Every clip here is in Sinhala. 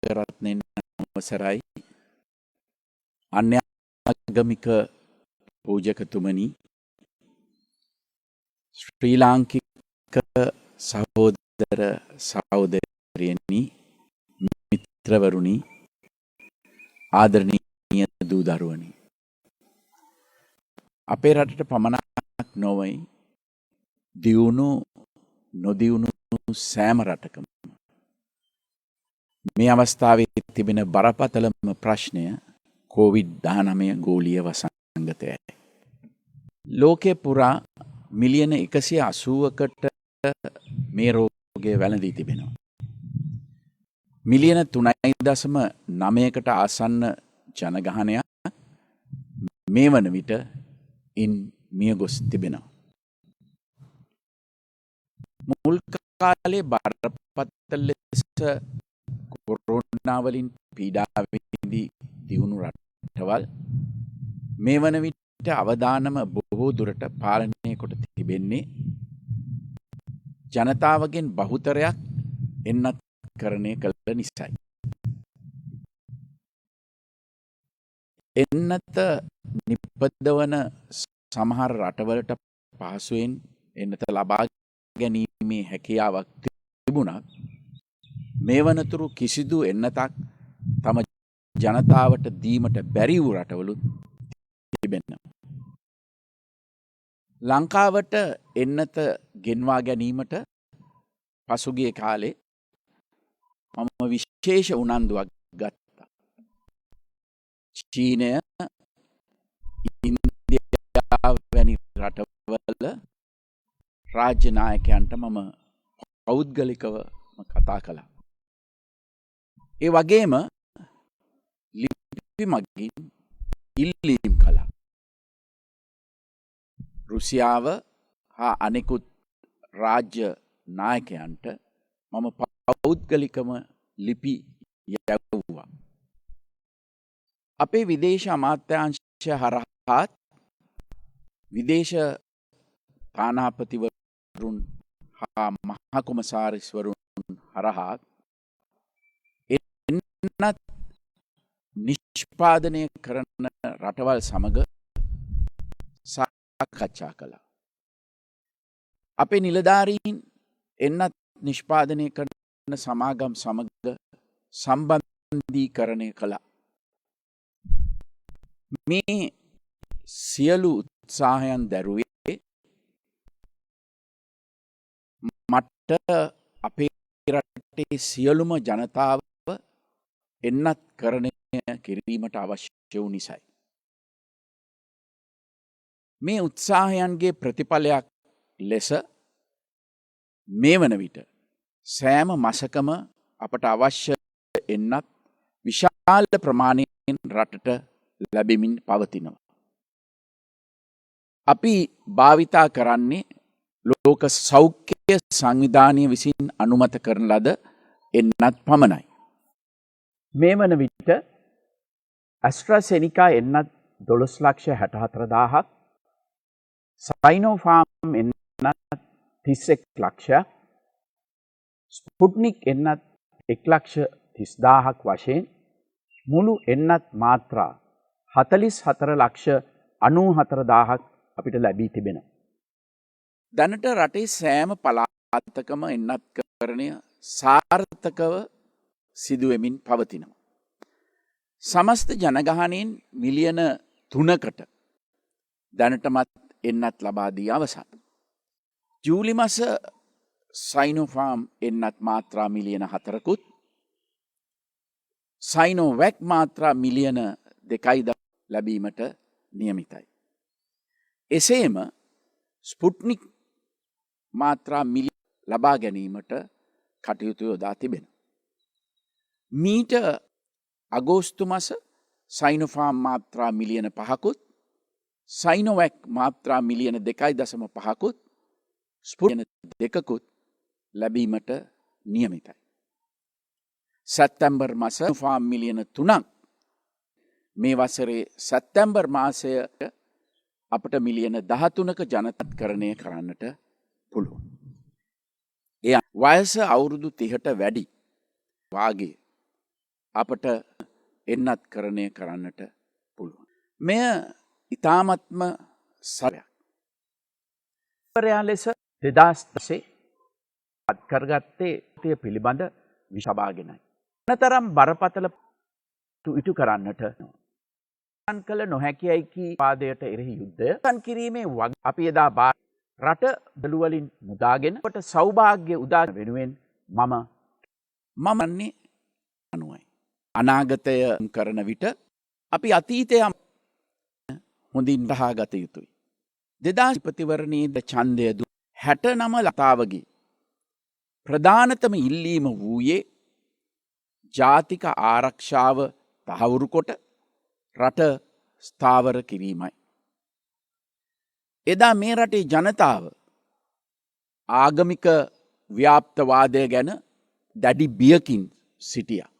රත්නෙන් අවසරයි අන්‍යාගමික පූජකතුමනි ශ්‍රී ලාංකික සහෝදර සහෝදරියනි මිත්‍රවරුනි ආදරණීය දූ දරුවනි අපේ රටට පමණක් නොවේ දියුණු නොදියුණු සෑම රටකම මේ අවස්ථාවේ තිබෙන බරපතලම ප්‍රශ්නය COVID-19 ගෝලීය වසංගතයයි. ලෝකේ පුරා මිලියන 180කට මේ රෝගය වැළඳී තිබෙනවා. මිලියන 3.9කට ආසන්න ජනගහනයක් මේ වන විට මිය ගොස් තිබෙනවා. මුල් කාලේ බරපතල ලෙස කොරෝනා වලින් පීඩා විඳි දියුණු රටවල් මේ වන විට අවදානම බොහෝ දුරට පාලනය කොට තිබෙන්නේ ජනතාවගෙන් බහුතරයක් එන්නත් කරණය කළ නිසායි. එන්නත නිපදවන සමහර රටවලට පහසුවෙන් එන්නත ලබා ගැනීමේ හැකියාවක් තිබුණත් මේ වනතුරු කිසිදු එන්නතක් තම ජනතාවට දීමට බැරි වූ රටවලුත් තිබෙනවා. ලංකාවට එන්නත ගෙන්වා ගැනීමට පසුගිය කාලේ මම විශේෂ උනන්දුවක් ගත්තා. චීනය, ඉන්දියාව වැනි රටවල රාජ්‍ය නායකයන්ට මම පෞද්ගලිකව කතා කළා. ඒ වගේම ලිපි මගින් ඉල්ලීම් කළා. රුසියාව හා අනෙකුත් රාජ්‍ය නායකයන්ට මම පෞද්ගලිකම ලිපි යැවුවා. අපේ විදේශ අමාත්‍යාංශය හරහාත් විදේශ තානාපතිවරුන් හා මහකොමසාරිස්වරුන් හරහාත් එන්නත් නිෂ්පාදනය කරන රටවල් සමග සාකච්ඡා කළා. අපේ නිලධාරීන් එන්නත් නිෂ්පාදනය කරන සමාගම් සමග සම්බන්ධීකරණය කළා. මේ සියලු උත්සාහයන් දැරුවේ මට අපේ රටේ සියලුම ජනතාව එන්නත් කරණය කිරීමට අවශ්‍ය වූ නිසයි. මේ උත්සාහයන්ගේ ප්‍රතිඵලයක් ලෙස මේ වන විට සෑම මාසකම අපට අවශ්‍ය එන්නත් විශාල ප්‍රමාණයෙන් රටට ලැබෙමින් පවතිනවා. අපි භාවිතා කරන්නේ ලෝක සෞඛ්‍ය සංවිධානය විසින් අනුමත කරන ලද එන්නත් පමණයි. මේ වන විට ඇස්ට්‍රාසෙනිකා එන්නත් 12,64,000ක්, සයිනෝෆාර්ම් එන්නත් 31,00,000ක්, ස්පුට්නික් එන්නත් 1,30,000ක් වශයෙන් මුළු එන්නත් මාත්‍රා 44,94,000ක් අපිට ලැබී තිබෙනවා. දැනට රටේ සෑම පළාතකම එන්නත්කරණය සාර්ථකව සිදුවෙමින් පවතිනවා. සමස්ත ජනගහනයෙන් මිලියන 3කට දැනටමත් එන්නත් ලබා දී අවසන්. ජූලි මාස සයිනෝෆාර්ම් එන්නත් මාත්‍රා මිලියන 4කුත්, සයිනෝවැක් මාත්‍රා මිලියන 2 ලැබීමට නියමිතයි. එසේම ස්පුට්නික් මාත්‍රා මිලියන ලබා ගැනීමට කටයුතු යොදා තිබෙන. මීට අගෝස්තු මාස සයිනෝෆාර්ම් මාත්‍රා මිලියන 5කුත්, සයිනෝවැක් මාත්‍රා මිලියන 2.5කුත්, ස්පුට්නික් 2කුත් ලැබීමට නියමිතයි. සැප්තැම්බර් මාස සයිනෝෆාර්ම් මිලියන 3ක් මේ වසරේ සැප්තැම්බර් මාසයට අපට මිලියන 13ක ජනතත්කරණය කරන්නට පුළුවන්. එය වයස අවුරුදු 30ට වැඩි වාගේ අපට එන්නත් කරණය කරන්නට පුළුවන්. මෙය ඉතාමත්ම සරයක්. පරයා ලෙස 2010 පත් කරගත්තේ තේ පිළිබඳ විසභාගෙනයි. අනතරම් බරපතල ඉටු කරන්නට කළ නොහැකියයි කී පාදයට එරෙහි යුද්ධය සන් කිරීමේ වග අපි එදා රට බැලුවලින් මුදාගෙන කොට සෞභාග්‍ය උදා වෙනුවෙන් මමන්නේ අනුවයි. අනාගතය කරන විට අපි අතීතය හොඳින් රහා ගත යුතුයි. 2000 ප්‍රතිවරණයේද ඡන්දය 69 ලතාවගේ ප්‍රධානතම ඉල්ලීම වූයේ ජාතික ආරක්ෂාව තහවුරු කොට රට ස්ථාවර කිරීමයි. එදා මේ රටේ ජනතාව ආගමික ව්‍යාප්තවාදය ගැන දැඩි බියකින් සිටියා.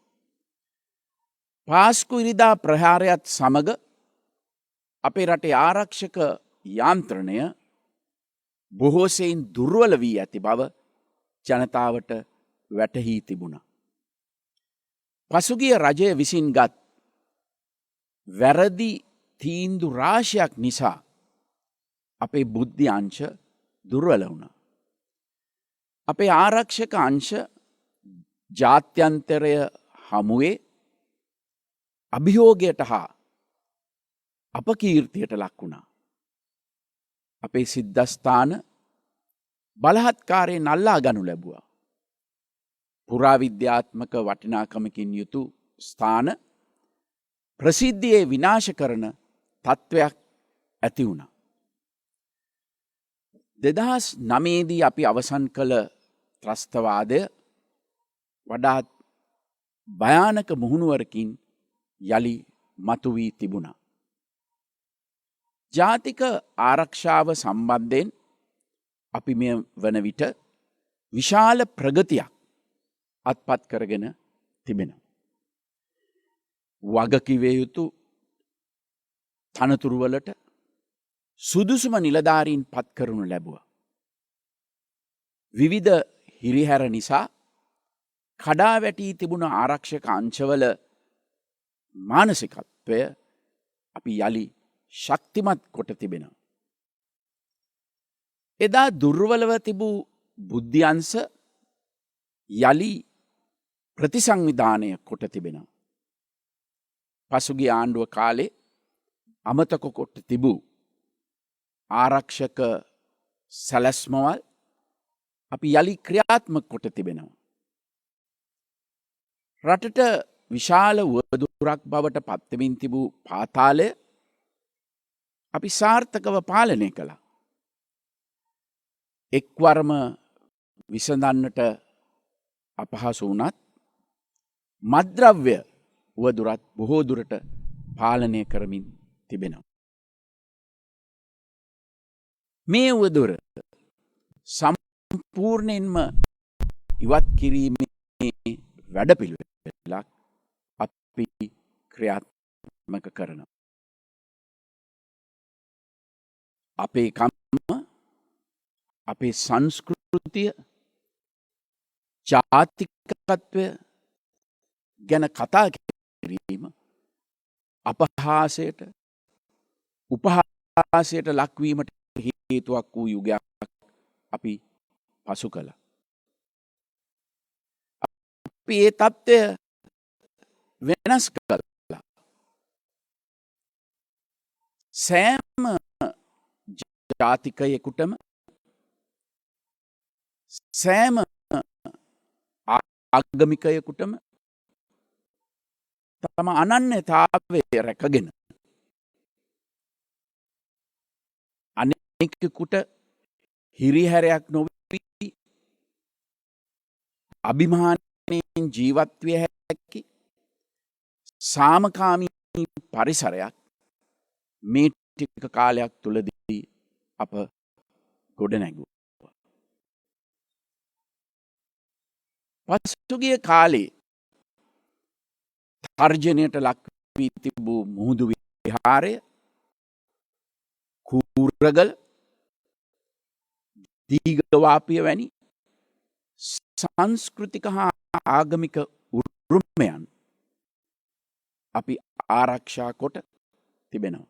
පාස්කු ඉරිදා ප්‍රහාරයත් සමග අපේ රටේ ආරක්ෂක යාන්ත්‍රණය බොහෝ සෙයින් දුර්වල වී ඇති බව ජනතාවට වැටහී තිබුණා. පසුගිය රජය විසින් ගත් වැරදි තීන්දු රාශියක් නිසා අපේ බුද්ධි අංශ දුර්වල වුණා. අපේ ආරක්ෂක අංශ ජාත්‍යන්තරය හමුවේ අභියෝගයට හා අපකීර්තියට ලක් වුණා. අපේ සිද්ධස්ථාන බලහත්කාරයෙන් අල්ලා ගනු ලැබුවා. පුරාවිද්‍යාත්මක වටිනාකමකින් යුතු ස්ථාන ප්‍රසිද්ධියේ විනාශ කරන තත්ත්වයක් ඇති වුණා. 2009දී අපි අවසන් කළ ත්‍රස්තවාදය වඩාත් භයානක මුහුණුවරකින් යළි මතුවී තිබුණා. ජාතික ආරක්ෂාව සම්බන්ධයෙන් අපි මෙය වන විට විශාල ප්‍රගතියක් අත්පත් කරගෙන තිබෙනවා. වගකිවිය යුතු තනතුරුවලට සුදුසුම නිලධාරීන් පත් කරනු ලැබුවා. විවිධ හිරිහැර නිසා කඩා වැටී තිබුණ ආරක්ෂක අංශවල මානසිකත්වය අපි යළි ශක්තිමත් කොට තිබෙනවා. එදා දුර්වලව තිබූ බුද්ධ්‍යංශ යළි ප්‍රතිසංවිධානය කොට තිබෙනවා. පසුගිය ආණ්ඩුව කාලේ අමතක කොට තිබූ ආරක්ෂක සැලැස්මවල් අපි යළි ක්‍රියාත්මක කොට තිබෙනවා. රටට විශාල වුවදුරක් බවට පත්වෙමින් තිබූ පාතාලය අපි සාර්ථකව පාලනය කළා. එක්වරම විසඳන්නට අපහසු වුණත් මද්‍රව්‍ය වුවදුරත් බොහෝ දුරට පාලනය කරමින් තිබෙනවා. මේ වුවදුර සම්පූර්ණයෙන්ම ඉවත් කිරීමේ වැඩපිළිවෙලක් අපි ක්‍රියාත්මක කරනවා. අපේ කම්ම, අපේ සංස්කෘතිය, ජාතිකත්වය ගැන කතා කිරීම අපහාසයට, උපහාසයට ලක්වීමට හේතුවක් වූ යුගයක් අපි පසු කළා. අපි ඒ තත්ත්වය වෙනස් කළා. සෑම ජාතිකයෙකුටම සෑම ආගමිකයෙකුටම තම අනන්‍යතාවය රැකගෙන අනෙකෙකුට හිරිහැරයක් නොවී අභිමානයෙන් ජීවත් විය හැකි සාමකාමී පරිසරයක් මේ ටික කාලයක් තුලදී අප ගොඩනැගුවා. පසුගිය කාලේ තර්ජනයට ලක් වී තිබූ මුහුදු විහාරය, කූරගල, දීඝවාපිය වැනි සංස්කෘතික හා ආගමික උරුමයන් අපි ආරක්ෂා කොට තිබෙනවා.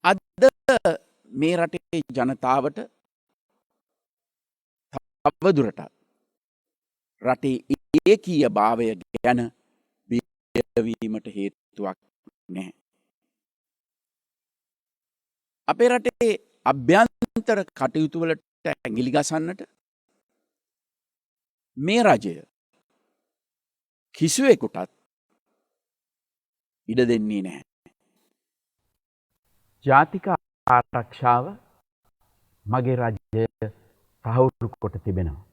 අද මේ රටේ ජනතාවට තවදුරටත් රටේ ඒකීය භාවය ගැන බියවීමට හේතුවක් නැහැ. අපේ රටේ අභ්‍යන්තර කටයුතු වලට ඇඟිලි ගසන්නට මේ රජය කිසිවෙකුටත් ඉඩ දෙන්නේ නැහැ. ජාතික ආරක්ෂාව මගේ රජය තහවුරු කොට තිබෙනවා.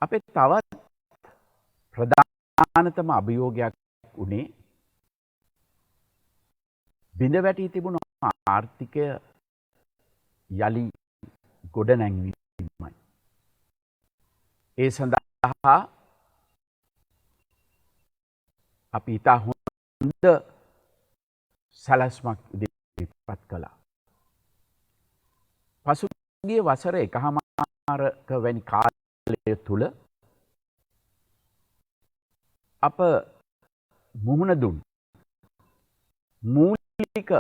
අපේ තවත් ප්‍රධානතම අභියෝගයක් වුණේ බිඳ වැටී තිබුණු ආර්ථිකය යලි ගොඩනැංවීමයි. ඒ සඳහා අපි ඉතා හොඳ සැලැස්මක් ඉදිරිපත් කළා. පසුගිය වසර එකහමාරක වැනි කාලය තුල අප මුහුණ දුන් මූලික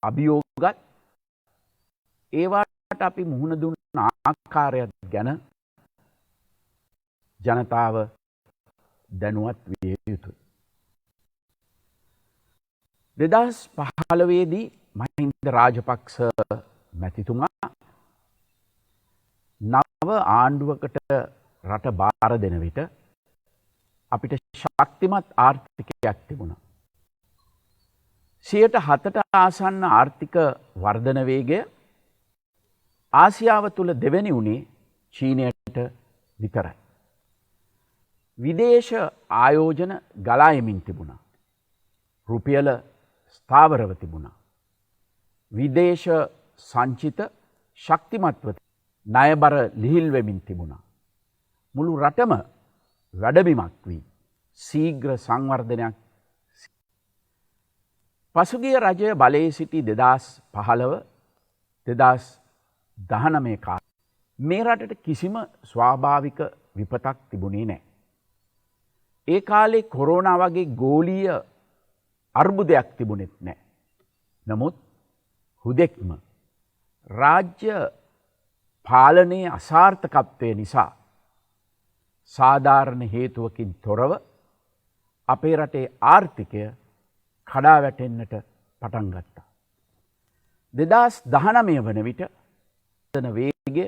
අභියෝගත් ඒවාට අපි මුහුණ දුන් ආකාරයත් ගැන ජනතාව දැනුවත් විය යුතුයි. 2015 දී මහින්ද රාජපක්ෂ මැතිතුමා නව ආණ්ඩුවකට රට බාර දෙන විට අපිට ශක්තිමත් ආර්ථිකයක් තිබුණා. 7% ආසන්න ආර්ථික වර්ධන වේගය ආසියාව තුල දෙවෙනි උනේ චීනයට විතරයි. විදේශ ආයෝජන ගලා යමින් තිබුණා. රුපියල ස්ථාවරව තිබුණා. විදේශ සංචිත ශක්තිමත්ව ණයබර ලිහිල් වෙමින් තිබුණා. මුළු රටම වැඩබිමක් වී ශීඝ්‍ර සංවර්ධනයක්. පසුගිය රජය බලයේ සිටි 2015 2019 කාලේ මේ රටට කිසිම ස්වාභාවික විපතක් තිබුණේ නැහැ. ඒ කාලේ කොරෝනා වගේ ගෝලීය අර්බුදයක් තිබුණෙත් නැහැ. නමුත් හුදෙක්ම රාජ්‍ය පාලනයේ අසාර්ථකත්වය නිසා සාධාරණ හේතුවකින් තොරව අපේ රටේ ආර්ථිකය කඩා වැටෙන්නට පටන් ගත්තා. 2019 වන විට වේගය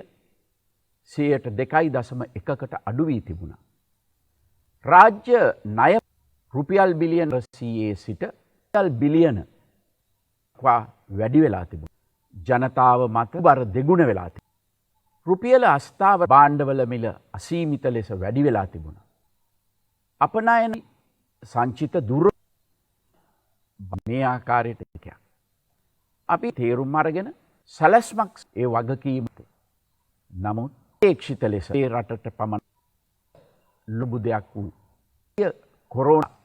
2.1කට අඩු වී තිබුණා. රාජ්‍ය ණය රුපියල් බිලියන 100 සිට රුපියල් බිලියන වැඩි වෙලා තිබුණා. ජනතාව මත බර දෙගුණ වෙලා තිබුණා. රුපියල අස්ථාවර භාණ්ඩවල මිල අසීමිත ලෙස වැඩි වෙලා තිබුණා. අපනයන සංචිත දුර මේ ආකාරයට එකක්. අපි තේරුම් අරගෙන සැලැස්මක් ඒ වගකීමට. නමුත් ඒක්ෂිත ලෙස ඒ රටට පමණ ලොබු දෙයක් වූ කොරෝනා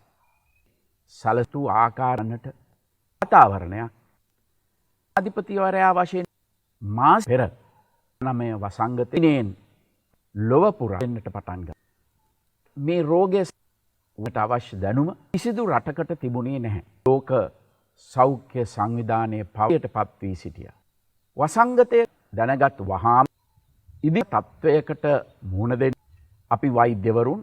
සැලසූ ආකාරණට වාතාවරණයක් අධිපතිවරයා වශයෙන් මාස පෙර 9 වසංගතයෙන් ලොව පුරා දෙන්නට පටන් ගත්තා. මේ රෝගයට අවශ්‍ය දැනුම කිසිදු රටකට තිබුණේ නැහැ. ලෝක සෞඛ්‍ය සංවිධානයේ පවයට පත් වී සිටියා. වසංගතය දැනගත් වහාම ඉදිරි තත්වයකට මුහුණ දෙන්න අපි වෛද්‍යවරුන්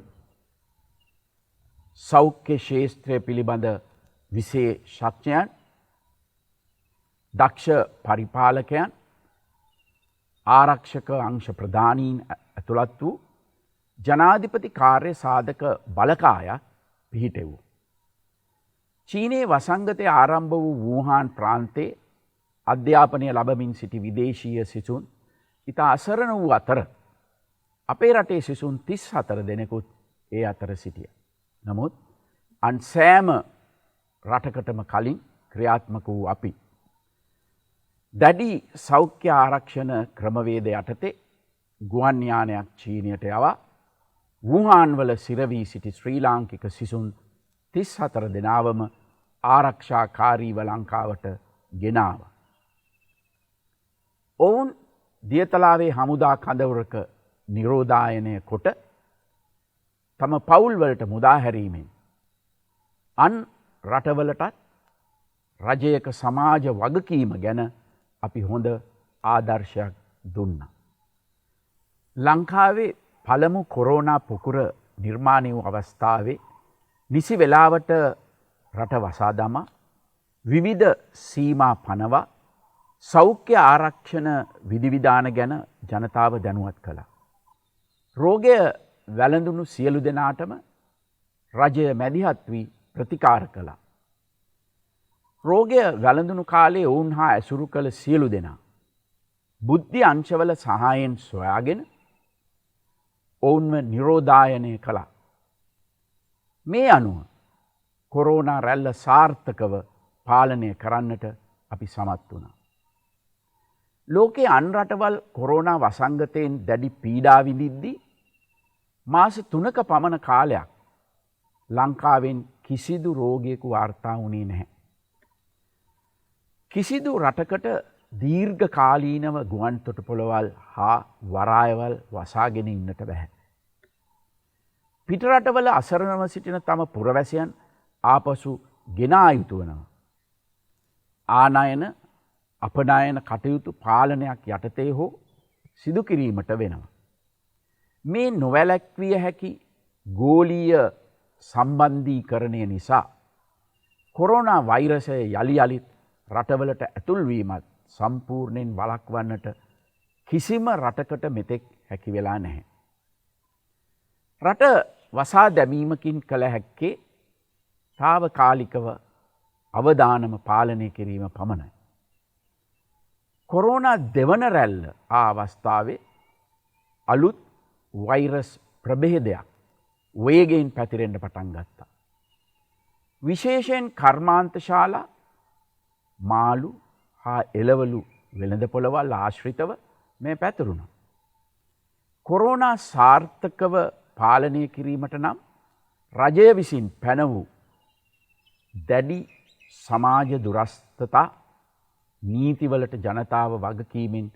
සෞඛ්‍ය ශාස්ත්‍රය පිළිබඳ විශේෂඥයන් දක්ෂ පරිපාලකයන් ආරක්ෂක අංශ ප්‍රධානීන් ඇතුළත් වූ ජනාධිපති කාර්ය සාධක බලකායක් පිහිටෙවූ. චීනයේ වසංගතය ආරම්භ වූ වූහාන් ප්‍රාන්තයේ අධ්‍යාපනය ලබමින් සිටි විදේශීය සිසුන් ඉතා අසරණ වූ අතර අපේ රටේ සිසුන් 34 දෙනෙකුත් ඒ අතර සිටියා. නමුත් අන් සෑම රටකටම කලින් ක්‍රියාත්මක වූ අපි දැඩි සෞඛ්‍ය ආරක්ෂණ ක්‍රමවේද යටතේ ගුවන් යානයක් චීනයට යවා වුහාන් වල සිරවී සිටි ශ්‍රී ලාංකික සිසුන් 34 දෙනාවම ආරක්ෂාකාරීව ලංකාවට ගෙනාවා. ඔවුන් දියතලාවේ හමුදා කඳවුරක නිරෝධායනය කොට තම පවුල්වලට මුදාහැරීමෙන් අන් රටවලටත් රජයක සමාජ වගකීම ගැන අපි හොඳ ආදර්ශයක් දුන්නා. ලංකාවේ පළමු කොරෝනා පොකුර නිර්මාණය වූ අවස්ථාවේ නිසි වෙලාවට රට වසා දමා විවිධ සීමා පනවා සෞඛ්‍ය ආරක්ෂණ විධිවිධාන ගැන ජනතාව දැනුවත් කළා. රෝගය වැළඳුණු සියලු දෙනාටම රජය මැදිහත් වී ප්‍රතිකාර කළා. රෝගය වැළඳුණු කාලේ ඔවුන් හා ඇසුරු කළ සියලු දෙනා බුද්ධි අංශවල සහායෙන් සොයාගෙන ඔවුන්ව නිරෝධායනය කළා. මේ අනුව කොරෝනා රැල්ල සාර්ථකව පාලනය කරන්නට අපි සමත් වුණා. ලෝකයේ අන් රටවල් කොරෝනා වසංගතයෙන් දැඩි පීඩා විඳිද්දී මාස 3ක පමණ කාලයක් ලංකාවෙන් කිසිදු රෝගියෙකු වාර්තා වුණේ නැහැ. කිසිදු රටකට දීර්ඝ කාලීනව ගුවන් තොටුපළවල් හා වරායවල් වසාගෙන ඉන්නට බැහැ. පිටරටවල අසරණව සිටින තම පුරවැසියන් ආපසු ගෙනා යුතු වනවා. ආනයන අපනයන කටයුතු පාලනයක් යටතේ හෝ සිදු කිරීමට වෙනවා. මේ නොවැළැක්විය හැකි ගෝලීය සම්බන්ධීකරණය නිසා කොරෝනා වෛරසය යළි යළිත් රටවලට ඇතුල්වීමත් සම්පූර්ණයෙන් වළක්වන්නට කිසිම රටකට මෙතෙක් හැකි වෙලා නැහැ. රට වසා දැමීමකින් කළ හැක්කේ තාවකාලිකව අවදානම පාලනය කිරීම පමණයි. කොරෝනා දෙවන රැල්ල අවස්ථාවේ අලුත් වෛරස් ප්‍රභේදයක් වේගයෙන් පැතිරෙන්න පටන් ගත්තා. විශේෂයෙන් කර්මාන්තශාලා මාළු හා එළවලු වෙළඳපොළවල් ආශ්‍රිතව මේ පැතිරුණා. කොරෝනා සාර්ථකව පාලනය කිරීමට නම් රජය විසින් පැන වූ දැඩි සමාජ දුරස්ථතා නීතිවලට ජනතාව වගකීමෙන්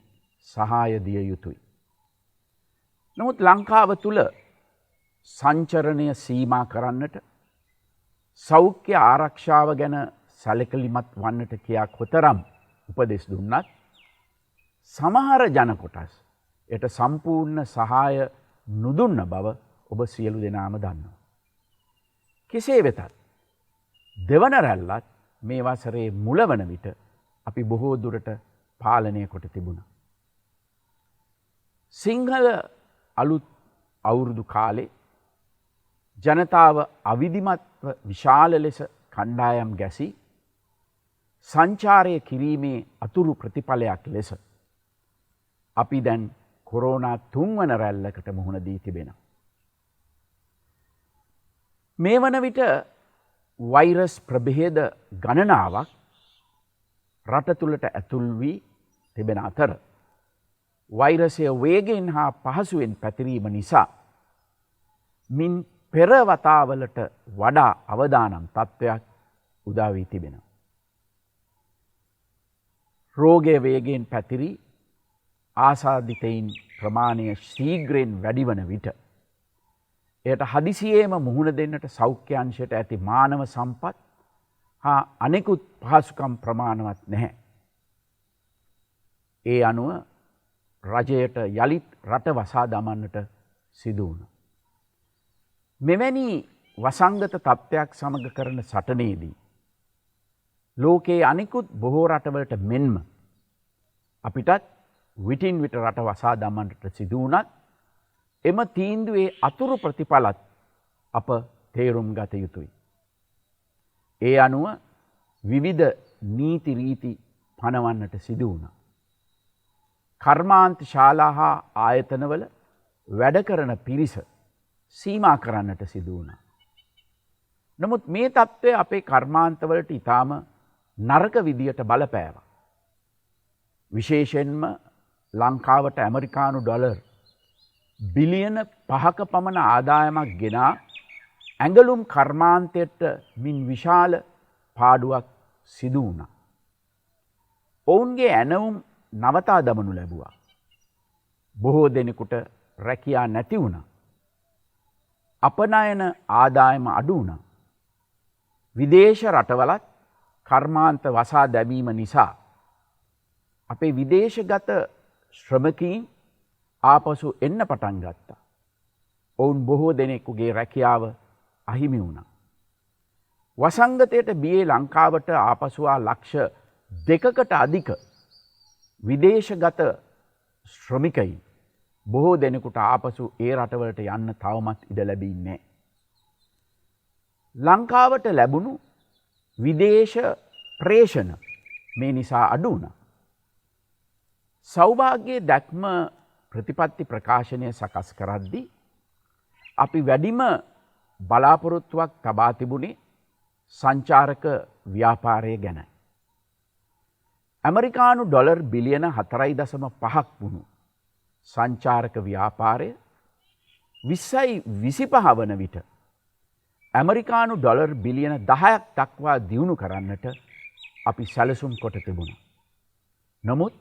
සහාය දිය යුතුයි. නමුත් ලංකාව තුළ සංචරණය සීමා කරන්නට සෞඛ්‍ය ආරක්ෂාව ගැන සැලකිලිමත් වන්නට කියා කොතරම් උපදෙස් දුන්නත් සමහර ජන කොටස් එයට සම්පූර්ණ සහාය නොදුන්න බව ඔබ සියලු දෙනාම දන්නවා. කෙසේ වෙතත් දෙවන රැල්ලත් මේ වසරේ මුල වන විට අපි බොහෝ දුරට පාලනය කොට තිබුණා. සිංහල අලුත් අවුරුදු කාලේ ජනතාව අවිධිමත්ව විශාල ලෙස කණ්ඩායම් ගැසී සංචාරය කිරීමේ අතුරු ප්‍රතිඵලයක් ලෙස අපි දැන් කොරෝනා 3 වන රැල්ලකට මුහුණ දී තිබෙනවා. මේ වන විට වෛරස් ප්‍රභේද ගණනාවක් රට තුළට ඇතුල් වී තිබෙන අතර වෛරසය වේගෙන් හා පහසුවෙන් පැතිරීම නිසා මින් පෙර වතාවලට වඩා අවදානම් තත්ත්වයක් උදා වී තිබෙනවා. රෝගය වේගෙන් පැතිරී ආසාදිතයින් ප්‍රමාණය ශීඝ්‍රයෙන් වැඩිවන විට එයට හදිසියේම මුහුණ දෙන්නට සෞඛ්‍ය අංශයට ඇති මානව සම්පත් හා අනෙකුත් පහසුකම් ප්‍රමාණවත් නැහැ. ඒ අනුව රජයට යළිත් රට වසා දමන්නට සිදු වුණා. මෙවැනි වසංගත තත්ත්වයක් සමග කරන සටනේදී ලෝකයේ අනිකුත් බොහෝ රටවලට මෙන්ම අපිටත් විටින් විට රට වසා දමන්නට සිදු වුණත් එම තීන්දුවේ අතුරු ප්‍රතිඵලත් අප තේරුම් ගත යුතුයි. ඒ අනුව විවිධ නීති රීති පනවන්නට සිදු වුණා. කර්මාන්ත ශාලා හා ආයතනවල වැඩ කරන පිරිස සීමා කරන්නට සිදු වුණා. නමුත් මේ තත්ත්වය අපේ කර්මාන්තවලට ඉතාම නරක විදියට බලපෑවා. විශේෂයෙන්ම ලංකාවට ඇමරිකානු ඩොලර් බිලියන 5ක පමණ ආදායමක් ගෙනා ඇඟලුම් කර්මාන්තයට මින් විශාල පාඩුවක් සිදු වුණා. ඔවුන්ගේ ඇනවුම් නවතා දමනු ලැබුවා. බොහෝ දෙනෙකුට රැකියා නැති වුණා. අපනයන ආදායම අඩු වුණා. විදේශ රටවලත් කර්මාන්ත වසා දැමීම නිසා අපේ විදේශගත ශ්‍රමකීන් ආපසු එන්න පටන් ගත්තා. ඔවුන් බොහෝ දෙනෙකුගේ රැකියාව අහිමි වුණා. වසංගතයට බියේ ලංකාවට ආපසුවා ලක්ෂ 2කට අධික විදේශගත ශ්‍රමිකයින් බොහෝ දෙනෙකුට ආපසු ඒ රටවලට යන්න තවමත් ඉඩ ලැබෙන්නේ නැහැ. ලංකාවට ලැබුණු විදේශ ප්‍රේෂණ මේ නිසා අඩු වුණා. සෞභාග්‍යයේ දැක්ම ප්‍රතිපත්ති ප්‍රකාශනය සකස් කරද්දී අපි වැඩිම බලාපොරොත්තුවක් තබා තිබුණේ සංචාරක ව්‍යාපාරය ගැන. ඇමරිකානු ඩොලර් බිලියන 4.5ක් වුණු සංචාරක ව්‍යාපාරය 2025 වන විට ඇමරිකානු ඩොලර් බිලියන 10ක් දක්වා දියුණු කරන්නට අපි සැලසුම් කොට තිබුණා. නමුත්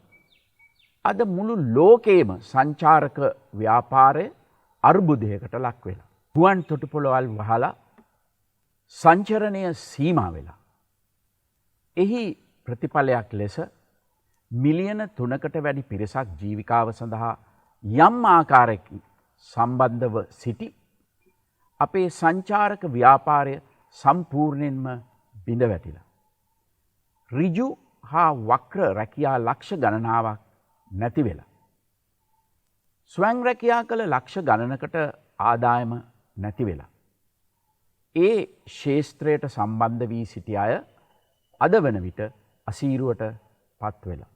අද මුළු ලෝකයේම සංචාරක ව්‍යාපාරය අර්බුදයකට ලක් වෙලා. ගුවන් තොටුපළවල් වහලා සංචරණය සීමා වෙලා. එහි ප්‍රතිඵලයක් ලෙස මිලියන 3කට වැඩි පිරිසක් ජීවිකාව සඳහා යම් ආකාරයකින් සම්බන්ධව සිටි අපේ සංචාරක ව්‍යාපාරය සම්පූර්ණයෙන්ම බිඳ වැටිලා. ඍජු හා වක්‍ර රැකියා ලක්ෂ ගණනාවක් නැති වෙලා. ස්වයං රැකියා කළ ලක්ෂ ගණනකට ආදායම නැති වෙලා. ඒ ශේස්ත්‍රයට සම්බන්ධ වී සිටි අය අද වන විට අසීරුවට පත් වෙලා.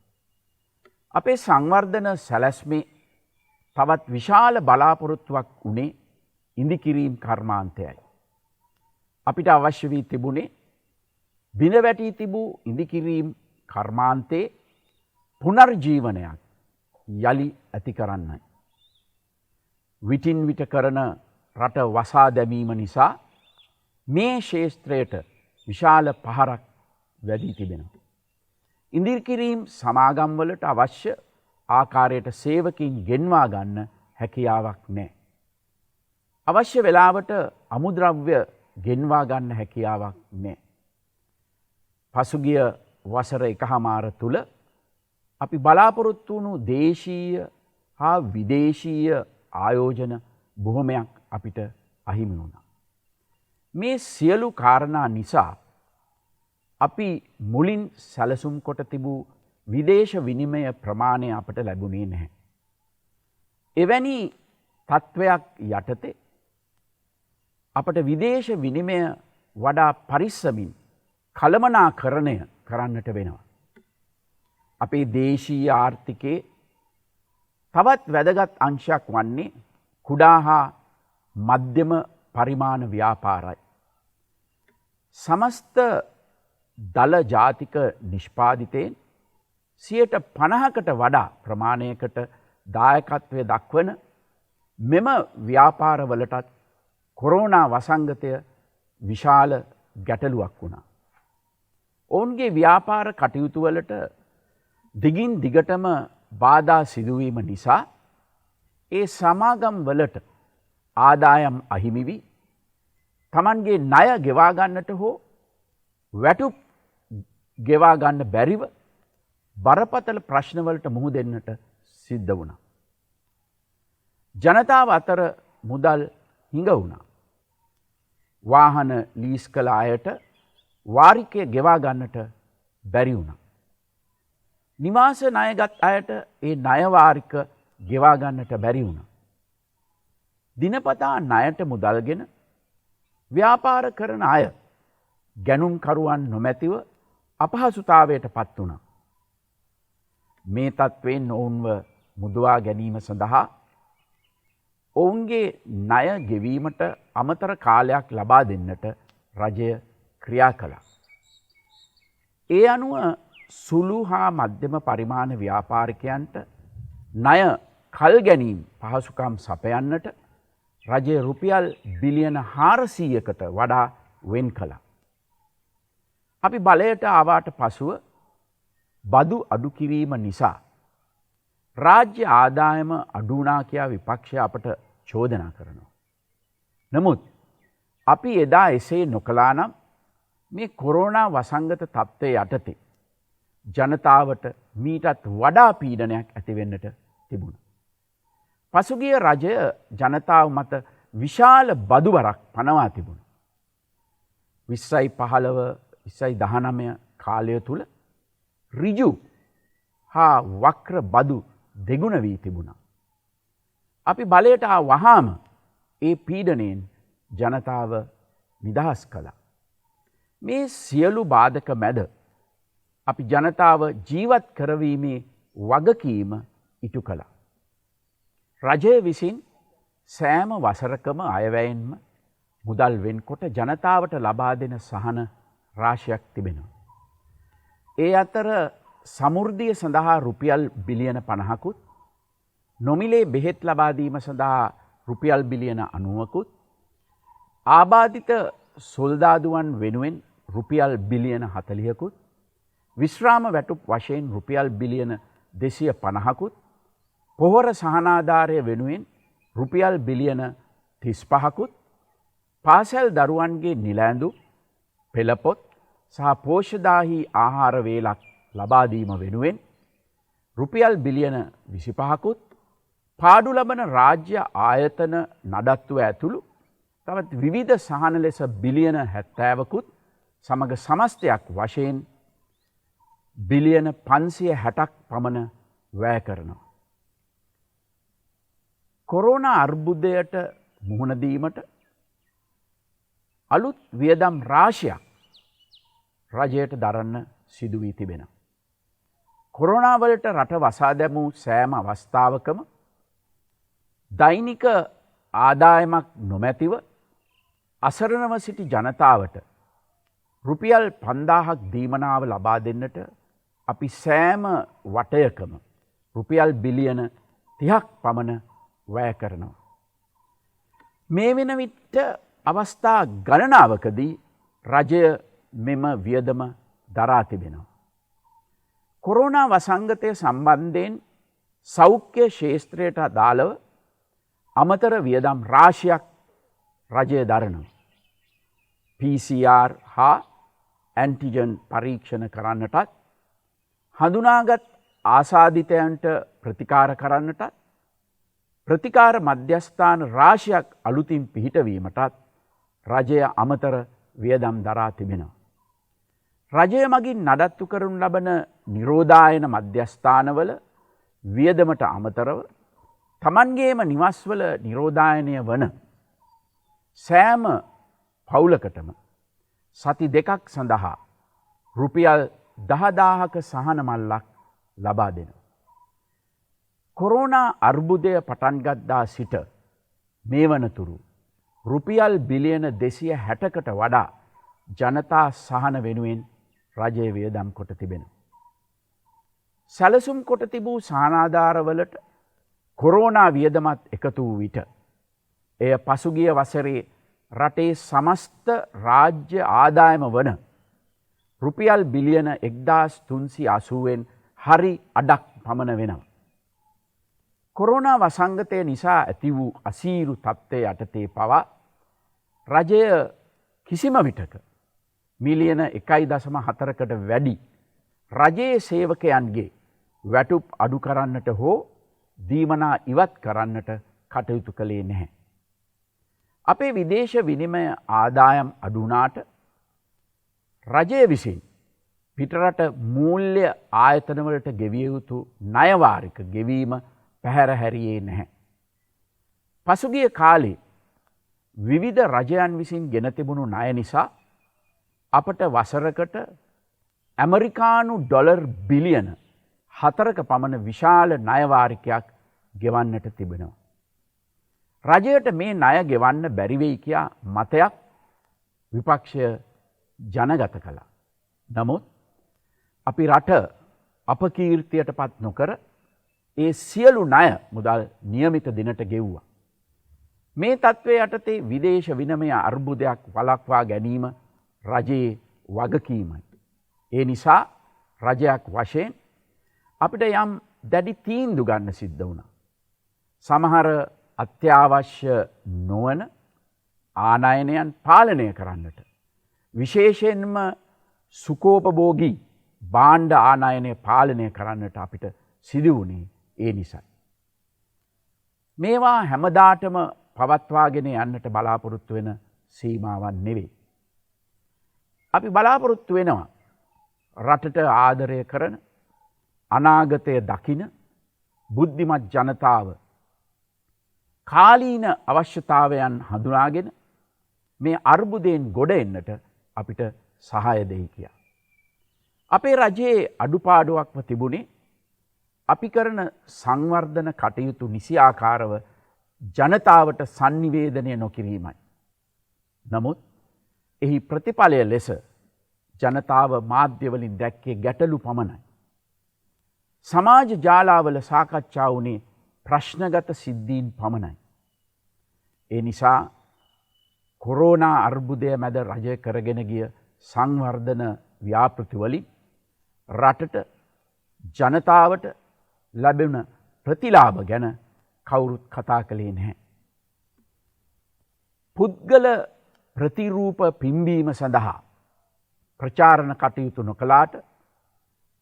අපේ සංවර්ධන සැලැස්මේ තවත් විශාල බලාපොරොත්තුවක් වුණේ ඉඳිකිරීම් කර්මාන්තයයි. අපිට අවශ්‍ය වී තිබුණේ බිඳ වැටී තිබූ ඉඳිකිරීම් කර්මාන්තයේ පුනර්ජීවනයක් යළි ඇති කරන්නයි. විටින් විට කරන රට වසා දැමීම නිසා මේ ශේස්ත්‍රයට විශාල පහරක් වැදී තිබෙනවා. ඉඳිකිරීම් සමාගම්වලට අවශ්‍ය ආකාරයට සේවකින් ගෙන්වා ගන්න හැකියාවක් නැහැ. අවශ්‍ය වෙලාවට අමුද්‍රව්‍ය ගෙන්වා ගන්න හැකියාවක් නැහැ. පසුගිය වසර 1මාර තුල අපි බලාපොරොත්තු වුණු දේශීය හා විදේශීය ආයෝජන බොහොමයක් අපිට අහිමි වුණා. මේ සියලු කාරණා නිසා අපි මුලින් සැලසුම් කොට තිබූ විදේශ විනිමය ප්‍රමාණය අපට ලැබුණේ නැහැ. එවැනි තත්ත්වයක් යටතේ අපට විදේශ විනිමය වඩා පරිස්සමින් කළමනාකරණය කරන්නට වෙනවා. අපේ දේශීය ආර්ථිකයේ තවත් වැදගත් අංශයක් වන්නේ කුඩා හා මධ්‍යම පරිමාණ ව්‍යාපාරයි. සමස්ත දල ජාතික නිෂ්පාදිතයෙන් 50%කට වඩා ප්‍රමාණයකට දායකත්වය දක්වන මෙම ව්‍යාපාරවලටත් කොරෝනා වසංගතය විශාල ගැටලුවක් වුණා. ඔවුන්ගේ ව්‍යාපාර කටයුතු වලට දිගින් දිගටම බාධා සිදුවීම නිසා ඒ සමාගම් වලට ආදායම් අහිමි වී තමන්ගේ ණය ගෙවා ගන්නට හෝ වැටුප් ගෙවා ගන්න බැරිව බරපතල ප්‍රශ්න වලට මුහුණ දෙන්නට සිද්ධ වුණා. ජනතාව අතර මුදල් හිඟ වුණා. වාහන ලීස් කළ අයට වාරිකය ගෙවා ගන්නට බැරි වුණා. නිවාස ණයගත් අයට ඒ ණය වාරික ගෙවා ගන්නට බැරි වුණා. දිනපතා ණයට මුදල්ගෙන ව්‍යාපාර කරන අය ගැනුම්කරුවන් නොමැතිව අපහසුතාවයට පත් වුණා. මේ තත්ත්වයෙන් ඔවුන්ව මුදවා ගැනීම සඳහා ඔවුන්ගේ ණය ගෙවීමට අමතර කාලයක් ලබා දෙන්නට රජය ක්‍රියා කළා. ඒ අනුව සුළු හා මධ්‍යම පරිමාණ ව්‍යාපාරිකයන්ට ණය කල් ගැනීම පහසුකම් සපයන්නට රජය රුපියල් බිලියන 400කට වඩා වෙන් කළා. අපි බලයට ආවාට පසුව බදු අඩු කිරීම නිසා රාජ්‍ය ආදායම අඩු වුණා කියා විපක්ෂය අපට චෝදනා කරනවා. නමුත් අපි එදා එසේ නොකළා නම් මේ කොරෝනා වසංගත තත්ත්වයේ යටතේ ජනතාවට මීටත් වඩා පීඩනයක් ඇතිවෙන්නට තිබුණා. පසුගිය රජය ජනතාව මත විශාල බදු බරක් පනවා තිබුණා. 2015 2019 කාලය තුල ඍජු හා වක්‍ර බදු දෙගුණ වී තිබුණා. අපි බලයට වහාම ඒ පීඩනයෙන් ජනතාව නිදහස් කළා. මේ සියලු බාධක මැද අපි ජනතාව ජීවත් කරවීමේ වගකීම ඉටු කළා. රජය විසින් සෑම වසරකම අයවැයෙන්ම මුදල් වෙන්කොට ජනතාවට ලබා දෙන සහන රාශියක් තිබෙනවා. ඒ අතර සමෘද්ධිය සඳහා රුපියල් බිලියන 50කුත්, නොමිලේ බෙහෙත් ලබා දීම සඳහා රුපියල් බිලියන 90කුත්, ආබාධිත සොල්දාදුවන් වෙනුවෙන් රුපියල් බිලියන 40කුත්, විශ්‍රාම වැටුප් වශයෙන් රුපියල් බිලියන 250කුත්, පොහොර සහනාධාරය වෙනුවෙන් රුපියල් බිලියන 35කුත්, පාසල් දරුවන්ගේ නිලැඳු, පෙළපොත් සහ පෝෂදාහි ආහාර වේලක් ලබා දීම වෙනුවෙන් රුපියල් බිලියන 25කුත්, පාඩු ලබන රාජ්‍ය ආයතන නඩත්තුව ඇතුළු තවත් විවිධ සහන ලෙස බිලියන 70කුත් සමග සමස්තයක් වශයෙන් බිලියන 560ක් පමණ වැය කරනවා. කොරෝනා අර්බුදයට මුහුණ දීමට අලුත් වියදම් රාශියක් රජයට දරන්න සිදු වී තිබෙනවා. කොරෝනා වලට රට වසා දැමූ සෑම අවස්ථාවකම දෛනික ආදායමක් නොමැතිව අසරණව සිටි ජනතාවට රුපියල් 5000ක් දීමනාව ලබා දෙන්නට අපි සෑම වටයකම රුපියල් බිලියන 30ක් පමණ වැය කරනවා. මේ වෙන විට අවස්ථා ගණනාවකදී රජය මෙම වියදම දරා තිබෙනවා. කොරෝනා වසංගතය සම්බන්ධයෙන් සෞඛ්‍ය ක්ෂේත්‍රයට අදාළව අමතර වියදම් රාශියක් රජය දරනවා. PCR හා ඇන්ටිජන් පරීක්ෂණ කරන්නටත්, හඳුනාගත් ආසාදිතයන්ට ප්‍රතිකාර කරන්නටත්, ප්‍රතිකාර මධ්‍යස්ථාන රාශියක් අලුතින් පිහිටවීමටත් රජය අමතර වියදම් දරා තිබෙනවා. රජය මගින් නඩත්තු කරනු ලබන නිරෝධායන මධ්‍යස්ථානවල වියදමට අමතරව තමන්ගේම නිවස්වල නිරෝධායනය වන සෑම පවුලකටම සති 2ක් සඳහා රුපියල් 10000ක සහන මල්ලක් ලබා දෙනවා. කොරෝනා අර්බුදය පටන්ගත්දා සිට මේ වනතුරු රුපියල් බිලියන 260කට වඩා ජනතා සහන වෙනුවෙන් රජය වියදම් කොට තිබෙනවා. සැලසුම් කොට තිබූ සහනාධාරවලට කොරෝනා වියදමත් එකතු වූ විට එය පසුගිය වසරේ රටේ සමස්ත රාජ්‍ය ආදායම වන රුපියල් බිලියන 1380න් හරි අඩක් පමණ වෙනවා. කොරෝනා වසංගතය නිසා ඇති වූ අසීරු තත්ත්වය යටතේ පවා රජය කිසිම විටක මිලියන 1.4කට වැඩි රජයේ සේවකයන්ගේ වැටුප් අඩු කරන්නට හෝ දීමනා ඉවත් කරන්නට කටයුතු කළේ නැහැ. අපේ විදේශ විනිමය ආදායම් අඩු වුණාට රජය විසින් පිටරට මූල්‍ය ආයතනවලට ගෙවිය යුතු ණය වාරික ගෙවීම පැහැර හැරියේ නැහැ. පසුගිය කාලේ විවිධ රජයන් විසින් ගෙන තිබුණු ණය නිසා අපට වසරකට ඇමරිකානු ඩොලර් බිලියන 4ක පමණ විශාල ණය වාරිකයක් ගෙවන්නට තිබෙනවා. රජයට මේ ණය ගෙවන්න බැරි වෙයි කියා මතයක් විපක්ෂය ජනගත කළා. නමුත් අපි රට අපකීර්තියට පත් නොකර ඒ සියලු ණය මුදල් නියමිත දිනට ගෙව්වා. මේ තත්ත්වය යටතේ විදේශ විනිමය අර්බුදයක් වළක්වා ගැනීම රජයේ වගකීමයි. ඒ නිසා රජයක් වශයෙන් අපිට යම් දැඩි තීන්දුව ගන්න සිද්ධ වුණා. සමහර අත්‍යවශ්‍ය නොවන ආනයනයන් පාලනය කරන්නට. විශේෂයෙන්ම සුකෝපභෝගී භාණ්ඩ ආනයනය පාලනය කරන්නට අපිට සිදුවුණේ ඒ නිසයි. මේවා හැමදාටම පවත්වාගෙන යන්නට බලාපොරොත්තු වෙන සීමාවන් නෙවෙයි. අපි බලාපොරොත්තු වෙනවා රටට ආදරය කරන අනාගතය දකින බුද්ධිමත් ජනතාව කාලීන අවශ්‍යතාවයන් හඳුනාගෙන මේ අර්බුදයෙන් ගොඩ එන්නට අපිට සහාය දෙයි කියා. අපේ රජයේ අඩුපාඩුවක්ම තිබුණේ අපි කරන සංවර්ධන කටයුතු නිසි ආකාරව ජනතාවට sannivedanaya නොකිරීමයි. නමුත් එහි ප්‍රතිඵලය ලෙස ජනතාව මාධ්‍යවලින් දැක්කේ ගැටලු පමණයි. සමාජ ජාලාවල සාකච්ඡා වුණේ ප්‍රශ්නගත සිද්ධීන් පමණයි. ඒ නිසා කොරෝනා අර්බුදය මැද රජය කරගෙන ගිය සංවර්ධන ව්‍යාපෘතිවලින් රටට ජනතාවට ලැබෙන ප්‍රතිලාභ ගැන කවුරුත් කතා කළේ නැහැ. පුද්ගල ප්‍රතිරූප පිම්බීම සඳහා ප්‍රචාරණ කටයුතු නොකලාට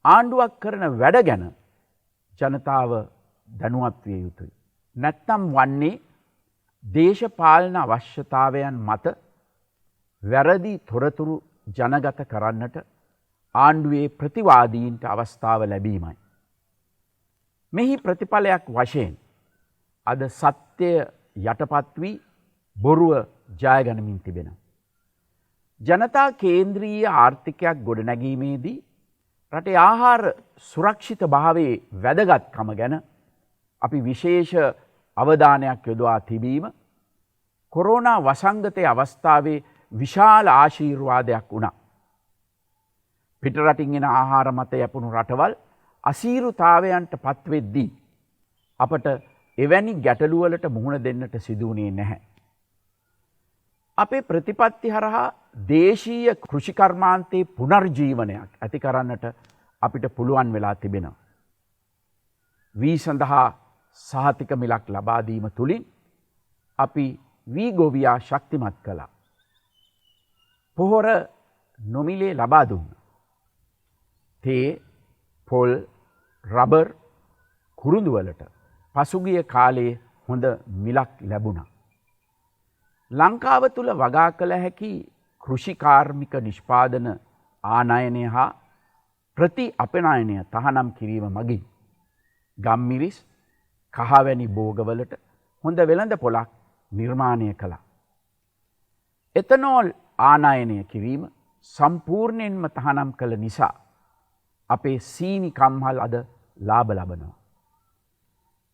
ආණ්ඩුවක් කරන වැඩ ගැන ජනතාව දැනුවත් විය යුතුයි. නැත්තම් වන්නේ දේශපාලන අවශ්‍යතාවයන් මත වැරදි තොරතුරු ජනගත කරන්නට ආණ්ඩුවේ ප්‍රතිවාදීන්ට අවස්ථාව ලැබීමයි. මෙහි ප්‍රතිඵලයක් වශයෙන් අද සත්‍යය යටපත් වී බොරුව ජයගනිමින් තිබෙනවා. ජනතා කේන්ද්‍රීය ආර්ථිකයක් ගොඩනැගීමේදී රටේ ආහාර සුරක්ෂිත භාවයේ වැදගත්කම ගැන අපි විශේෂ අවධානයක් යොදවා තිබීම කොරෝනා වසංගතයේ අවස්ථාවේ විශාල ආශීර්වාදයක් වුණා. පිටරටින් එන ආහාර මත යැපුණු රටවල් අසීරුතාවයන්ට පත්වෙද්දී අපට එවැනි ගැටලුවලට මුහුණ දෙන්නට සිදුවුණේ නැහැ. අපේ ප්‍රතිපත්ති හරහා දේශීය කෘෂිකර්මාන්තයේ පුනර්ජීවනයක් ඇති කරන්නට අපිට පුළුවන් වෙලා තිබෙනවා. වී සඳහා සහතික මිලක් ලබා දීම තුලින් අපි වී ගොවියා ශක්තිමත් කළා. පොහොර නොමිලේ ලබා දුන්නා. තේ, පොල්, රබර්, කුරුඳු වලට පසුගිය කාලයේ හොඳ මිලක් ලැබුණා. ලංකාව තුල වගා කළ හැකි කෘෂිකාර්මික නිෂ්පාදන ආනයනය හා ප්‍රති අපනයනය තහනම් කිරීම මගින් ගම්මිරිස් කහවැනි භෝගවලට හොඳ වෙළඳ පොලක් නිර්මාණය කළා. එතනෝල් ආනයනය කිරීම සම්පූර්ණයෙන්ම තහනම් කළ නිසා අපේ සීනි කම්හල් අද ලාභ ලබනවා.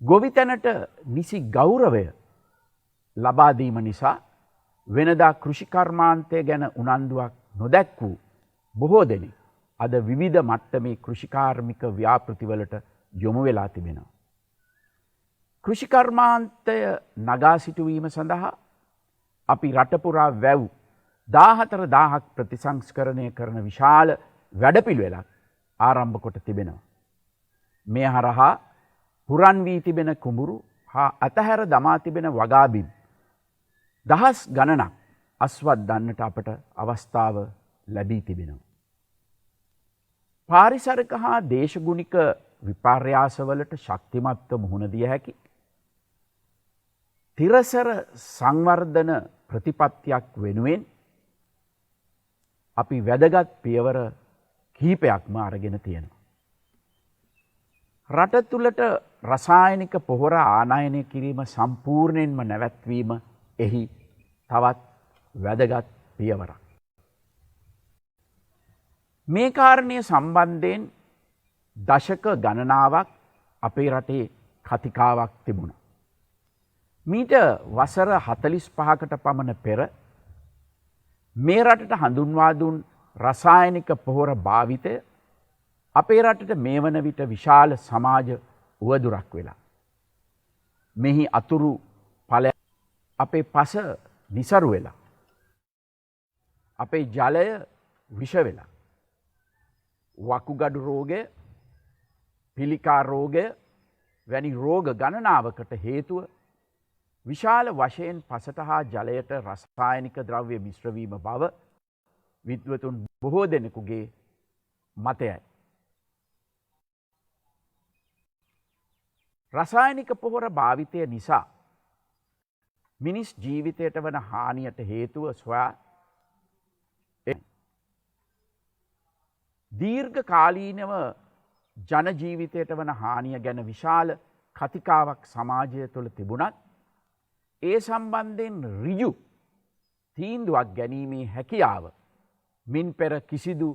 ගොවිතැනට නිසි ගෞරවය ලබා දීම නිසා වෙනදා කෘෂිකර්මාන්තය ගැන උනන්දුවක් නොදැක් වූ බොහෝ දෙනෙක් අද විවිධ මට්ටමේ කෘෂිකාර්මික ව්‍යාපෘතිවලට යොමු වෙලා තිබෙනවා. කෘෂිකර්මාන්තය නගා සිටුවීම සඳහා අපි රට පුරා වැව් 14000ක් ප්‍රතිසංස්කරණය කරන විශාල වැඩපිළිවෙලක් ආරම්භ කොට තිබෙනවා. මේ හරහා පුරන් වී තිබෙන කුඹුරු හා අතහැර දමා තිබෙන වගාබිම් දහස් ගණනක් අස්වත් දන්නට අපට අවස්ථාව ලැබී තිබෙනවා. පාරිසරික හා දේශගුණික විපර්යාසවලට ශක්තිමත්ව මුහුණ දිය හැකි තිරසර සංවර්ධන ප්‍රතිපත්තියක් වෙනුවෙන් අපි වැදගත් පියවර කිහිපයක්ම අරගෙන තියෙනවා. රට තුළට රසායනික පොහොර ආනයනය කිරීම සම්පූර්ණයෙන්ම නැවැත්වීම එහි තවත් වැදගත් පියවරක්. මේ කාරණය සම්බන්ධයෙන් දශක ගණනාවක් අපේ රටේ කතිකාවක් තිබුණා. මීට වසර 45කට පමණ පෙර මේ රටට හඳුන්වා දුන් රසායනික පොහොර භාවිතය අපේ රටට මේ වන විට විශාල සමාජ උවදුරක් වෙලා. මෙහි අතුරු ඵල අපේ පස නිසරු වෙලා. අපේ ජලය විෂ වෙලා. වකුගඩු රෝගය, පිළිකා රෝගය වැනි රෝග ගණනාවකට හේතුව විශාල වශයෙන් පසට හා ජලයට රසායනික ද්‍රව්‍ය මිශ්‍රවීම බව විද්වතුන් බොහෝ දෙනෙකුගේ මතයයි. රසායනික පොහොර භාවිතය නිසා මිනිස් ජීවිතයට වන හානියට හේතුව සොයා දීර්ඝ කාලීනව ජනජීවිතයට වන හානිය ගැන විශාල කතිකාවක් සමාජය තුළ තිබුණත් ඒ සම්බන්ධයෙන් ඍජු තීන්දුවක් ගැනීමේ හැකියාව මින් පෙර කිසිදු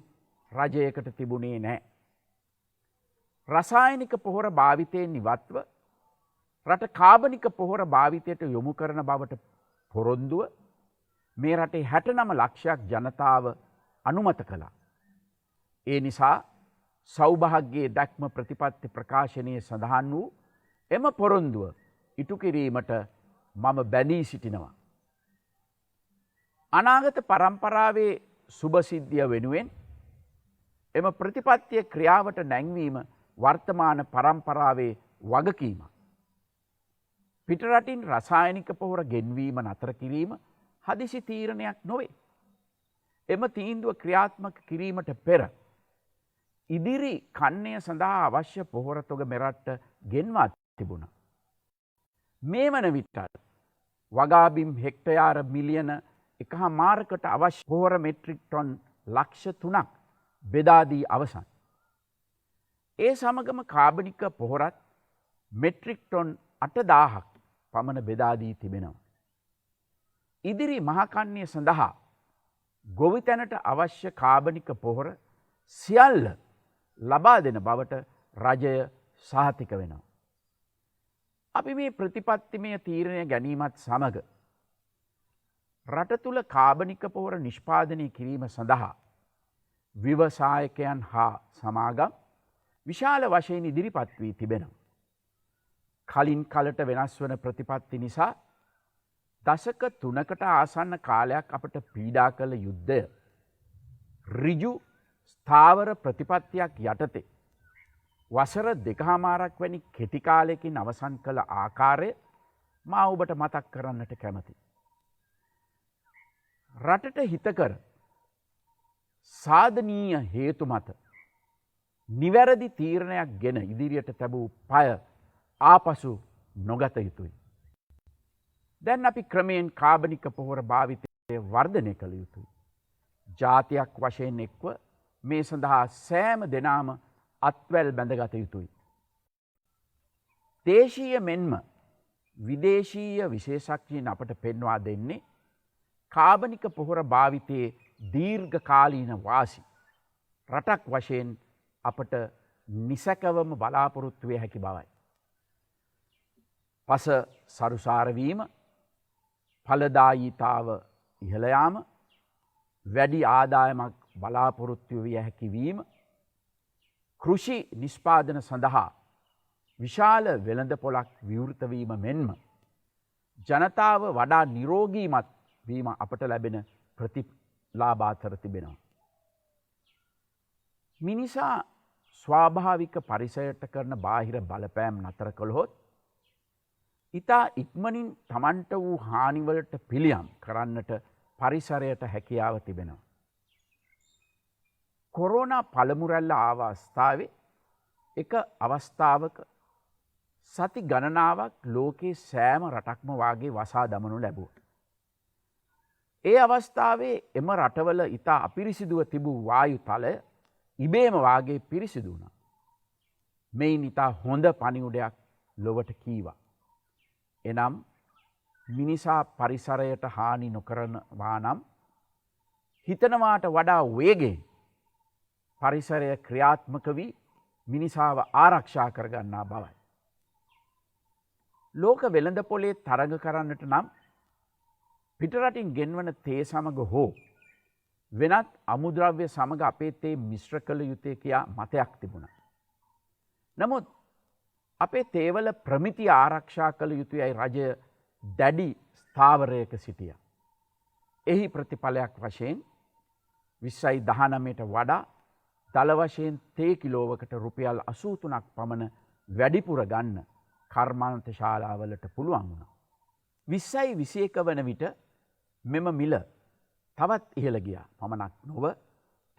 රජයකට තිබුණේ නැහැ. රසායනික පොහොර භාවිතයෙන් ඉවත්ව රට කාබනික පොහොර භාවිතයට යොමු කරන බවට පොරොන්දුව මේ රටේ 69 ලක්ෂයක් ජනතාව අනුමත කළා. ඒ නිසා සෞභාග්‍යයේ දැක්ම ප්‍රතිපත්ති ප්‍රකාශනයේ සඳහන් වූ එම පොරොන්දුව ඉටු කිරීමට මම බැඳී සිටිනවා. අනාගත පරම්පරාවේ සුභසිද්ධිය වෙනුවෙන් එම ප්‍රතිපත්තිය ක්‍රියාවට නැංවීම වර්තමාන පරම්පරාවේ වගකීමක්. පිටරටින් රසායනික පොහොර ගෙන්වීම නතර කිරීම හදිසි තීරණයක් නොවේ. එම තීන්දුව ක්‍රියාත්මක කිරීමට පෙර ඉදිරි කන්නය සඳහා අවශ්‍ය පොහොර තොග මෙරටට ගෙන්වා තිබුණා. මේ වන විටත් වගාබිම් හෙක්ටයාර මිලියන 1.5කට අවශ්‍ය පොහොර මෙට්‍රික් ටොන් ලක්ෂ 3ක් බෙදා දී අවසන්. ඒ සමගම කාබනික පොහොරත් මෙට්‍රික් ටොන් 8000ක් පමණ බෙදා දී තිබෙනවා. ඉදිරි මහකන්‍ය සඳහා ගොවිතැනට අවශ්‍ය කාබනික පොහොර සියල්ල ලබා දෙන බවට රජය සහතික වෙනවා. අපි මේ ප්‍රතිපත්තිමය තීරණය ගැනීමත් සමග රට තුළ කාබනික පොහොර නිෂ්පාදනය කිරීම සඳහා ව්‍යවසායකයන් හා සමාගම් විශාල වශයෙන් ඉදිරිපත් වී තිබෙනවා. කලින් කලට වෙනස් වන ප්‍රතිපත්ති නිසා දශක 3කට ආසන්න කාලයක් අපට පීඩා කළ යුද්ධය ඍජු ස්ථාවර ප්‍රතිපත්තියක් යටතේ වසර 2.5ක් වැනි කෙටි කාලයකින් අවසන් කළ ආකාරය මා ඔබට මතක් කරන්නට කැමතියි. රටට හිතකර සාධනීය හේතු මත නිවැරදි තීරණයක් ගෙන ඉදිරියට තැබූ පය ආපසු නොගත යුතුයි. දැන් අපි ක්‍රමයෙන් කාබනික පොහොර භාවිතය වර්ධනය කළ යුතුයි. ජාතියක් වශයෙන් එක්ව මේ සඳහා සෑම දෙනාම අත්වැල් බැඳගත යුතුයි. දේශීය මෙන්ම විදේශීය විශේෂඥයින් අපට පෙන්වා දෙන්නේ කාබනික පොහොර භාවිතයේ දීර්ඝ කාලීන වාසි රටක් වශයෙන් අපට නිසැකවම බලාපොරොත්තු විය හැකි බවයි. පස සරුසාර වීම, ඵලදායීතාව ඉහළ යාම, වැඩි ආදායමක් බලාපොරොත්තු විය හැකි වීම, කෘෂි නිෂ්පාදන සඳහා විශාල වෙළඳපොළක් විවෘත වීම මෙන්ම ජනතාව වඩා නිරෝගීමත් වීම අපට ලැබෙන ප්‍රතිලාභ අතර තිබෙනවා. මිනිසා ස්වාභාවික පරිසරයට කරන බාහිර බලපෑම් නතර කළහොත් ඉතා ඉක්මනින් තමන්ට වූ හානිවලට පිළියම් කරන්නට පරිසරයට හැකියාව තිබෙනවා. කොරෝනා පළමු රැල්ල ආව අවස්ථාවේ එක අවස්ථාවක සති ගණනාවක් ලෝකේ සෑම රටක්ම වාගේ වසා දමනු ලැබුවා. ඒ අවස්ථාවේ එම රටවල ඉතා අපිරිසිදුව තිබූ වායු තලය ඉබේම වාගේ පිරිසිදු වුණා. මෙයින් ඉතා හොඳ පණිවුඩයක් ලොවට කීවා. එනම් මිනිසා පරිසරයට හානි නොකරනවා නම් හිතනවාට වඩා වේගෙන් පරිසරය ක්‍රියාත්මක වී මිනිසාව ආරක්ෂා කරගන්නා බවයි. ලෝක වෙළඳපොලේ තරඟ කරන්නට නම් පිටරටින් ගෙන්වන තේ සමග හෝ වෙනත් අමුද්‍රව්‍ය සමග අපේ තේ මිශ්‍ර කළ යුතුය කියා මතයක් තිබුණා. නමුත් අපේ තේවල ප්‍රමිතිය ආරක්ෂා කළ යුතුයයි රජය දැඩි ස්ථාවරයක සිටියා. එහි ප්‍රතිඵලයක් වශයෙන් 2019ට වඩා දල වශයෙන් තේ කිලෝවකට රුපියල් 83ක් පමණ වැඩිපුර ගන්න කර්මාන්ත ශාලාවලට පුළුවන් වුණා. 2021 වන විට මෙම මිල තවත් ඉහළ ගියා. පමණක් නොව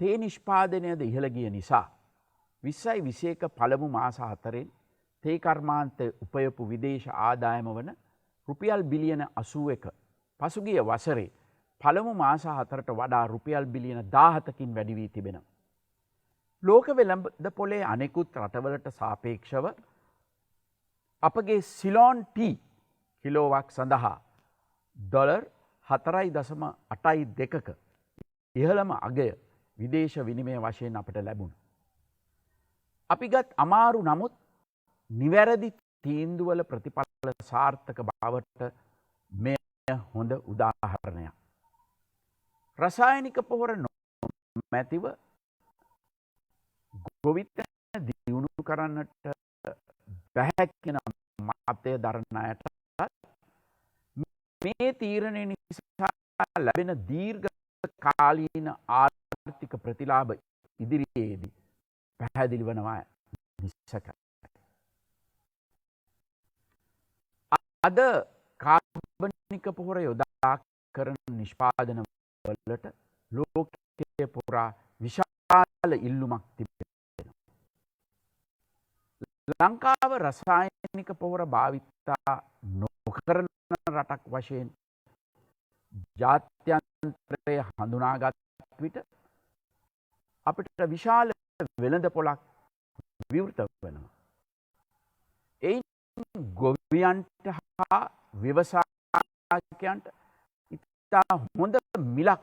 තේ නිෂ්පාදනයද ඉහළ ගිය නිසා 2021 පළමු මාස 4න් තේ කර්මාන්ත උපයපු විදේශ ආදායම වන රුපියල් බිලියන 81 පසුගිය වසරේ පළමු මාස 4ට වඩා රුපියල් බිලියන 17කින් වැඩි වී තිබෙනවා. ලෝක වෙළඳපොලේ අනෙකුත් රටවලට සාපේක්ෂව අපගේ සිලෝන් ටී කිලෝවක් සඳහා ඩොලර් 4.82ක ඉහළම අගය විදේශ විනිමය වශයෙන් අපට ලැබුණා. අපි ගත් අමාරු නමුත් නිවැරදි තීන්දුවල ප්‍රතිඵල සාර්ථක බවට මෙය හොඳ උදාහරණයක්. රසායනික පොහොර නොමැතිව ගොවිතැන දියුණු කරන්නට බැහැ කියන මතය දරන අයට මේ තීරණය නිසා ලැබෙන දීර්ඝ කාලීන ආර්ථික ප්‍රතිලාභ ඉදිරියේදී පැහැදිලි වනවා නිසකයි. අද කාබනික පොහොර යොදා කරන නිෂ්පාදන වලට ලෝකයේ පුරා විශාල ඉල්ලුමක් තිබෙනවා. ලංකාව රසායනික පොහොර භාවිතා නොකරන රටක් වශයෙන් ජාත්‍යන්තරය හඳුනාගත් විට අපිට විශාල වෙළඳ පොලක් විවෘත වෙනවා. එයින් ගොවියන්ට හා ව්‍යවසායකයන්ට ඉතා හොඳ මිලක්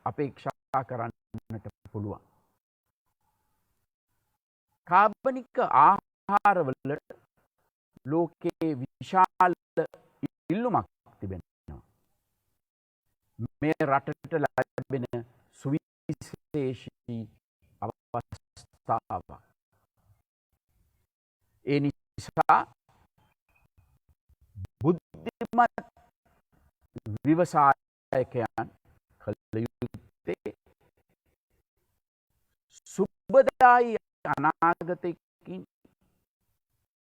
අපේක්ෂා කරන්නට පුළුවන්. කාබනික ආහාරවලට ලෝකයේ විශාල ඉල්ලුමක් තිබෙනවා. මේ රටට ලැබෙන සුවිශේෂී අවස්ථාවක්. ඒ නිසා බුද්ධිමත් ව්‍යවසායකයන් කළ යුත්තේ සුබදායි අනාගතයකින්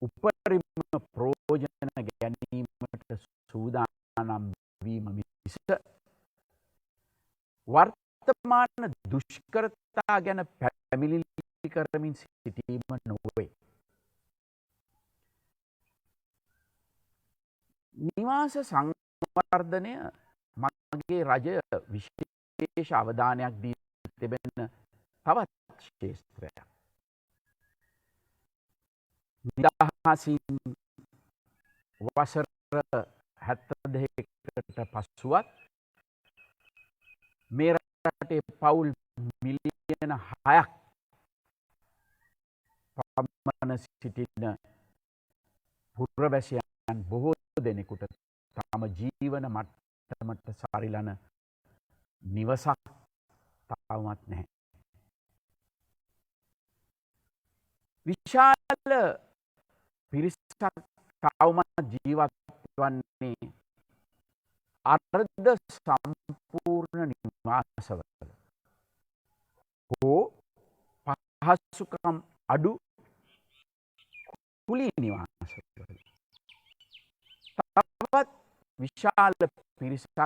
උපරිම ප්‍රයෝජන ගැනීමට සූදානම් වීම මිස වර්තමාන දුෂ්කරතා ගැන පැමිණිලි කරමින් සිටීම නොවේ. නිවාස සංවර්ධනය මගේ රජය විශේෂ අවධානයක් දී තිබෙන තවත් ක්ෂේත්‍රයක්. නිදහසින් වසර 72කට පසුවත් මේ රටේ පවුල් මිලියන 6ක් පමණ සිටින පුරවැසියන් බොහෝ දෙනෙකුට තම ජීවන මට්ටමට සරිලන නිවසක් තවමත් නැහැ. විශාල පිරිසක් තවමත් ජීවත් වන්නේ අර්ධ සම්පූර්ණ නිවාසවල හෝ පහසුකම් අඩු කුලී නිවාසවල. තවත් විශාල පිරිසක්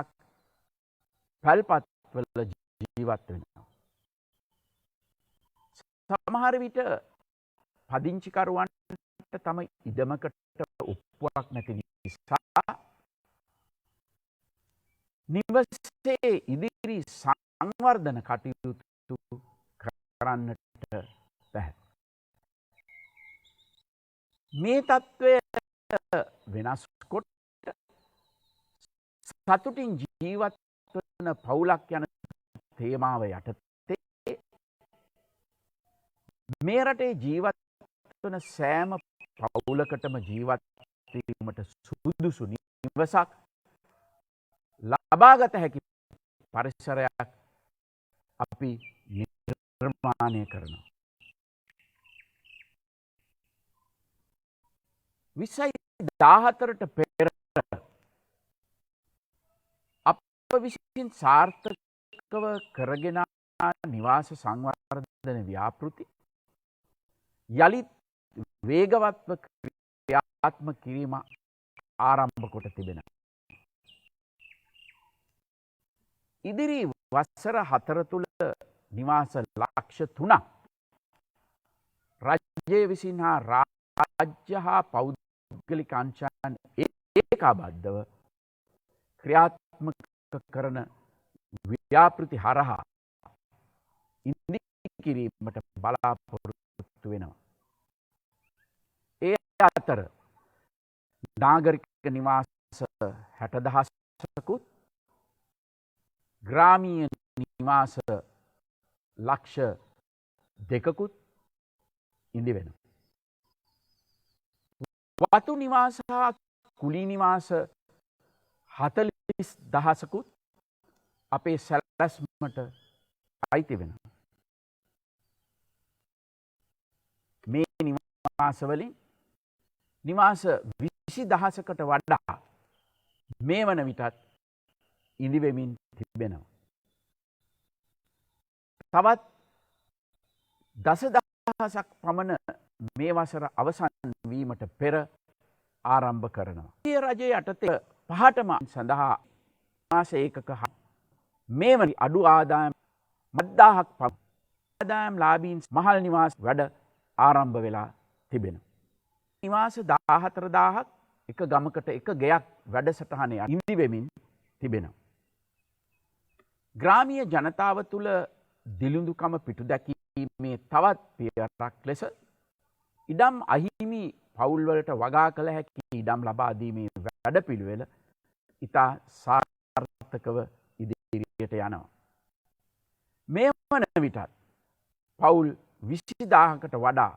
පැල්පත්වල ජීවත් වෙනවා. සමහර විට පදිංචිකරුවන්ට තම ඉඩමකට ඔප්පුවක් නැති නිසා නිවසේ ඉදිරි සංවර්ධන කටයුතු කරන්නට බැහැ. මේ තත්ත්වය වෙනස් කොට සතුටින් ජීවත් වන පවුලක් යන තේමාව යටතේ මේ රටේ ජීවත් වන සෑම පවුලකටම ජීවත් වීමට සුදුසු නිවසක් ලබාගත හැකි පරිසරයක් අපි නිර්මාණය කරනවා. 2014ට පෙර අප විසින් සාර්ථකව කරගෙන නිවාස සංවර්ධන ව්‍යාපෘති යළිත් වේගවත්ව ක්‍රියාත්මක කිරීම ආරම්භ කොට තිබෙනවා. ඉදිරි වසර 4 තුල නිවාස ලක්ෂ 3ක් රජය විසින් හා රාජ්‍ය හා පෞද්ගලික අංශයන් ඒකාබද්ධව ක්‍රියාත්මක කරන ව්‍යාපෘති හරහා ඉදි කිරීමට බලාපොරොත්තු වෙනවා. ඒ අතර නාගරික නිවාස 60,000කුත් ග්‍රාමීය නිවාස ලක්ෂ 2කුත් ඉදි වෙනවා. වතු නිවාස හා කුලී නිවාස 40,000කුත් අපේ සැලැස්මට අයිති වෙනවා. මේ නිවාසවලින් නිවාස 20,000කට වඩා මේ වන විටත් ඉදිවෙමින් තිබෙනවා. තවත් 10,000ක් පමණ මේ වසර අවසන් වීමට පෙර ආරම්භ කරනවා. රජයේ යටතේ පහටම සඳහා මාස ඒකක මේ වන අඩු ආදායම් 70,000ක් පමණ ආදායම් ලාභීන් මහල් නිවාස වැඩ ආරම්භ වෙලා තිබෙනවා. නිවාස 14,000ක් එක ගමකට එක ගෙයක් වැඩසටහනේ ඉදි වෙමින් තිබෙනවා. ග්‍රාමීය ජනතාව තුළ දිළිඳුකම පිටු දැකීමේ තවත් පියවරක් ලෙස ඉඩම් අහිමි පවුල්වලට වගා කළ හැකි ඉඩම් ලබා දීමේ වැඩපිළිවෙල ඉතා සාර්ථකව ඉදිරියට යනවා. මේ වන විටත් පවුල් 20,000කට වඩා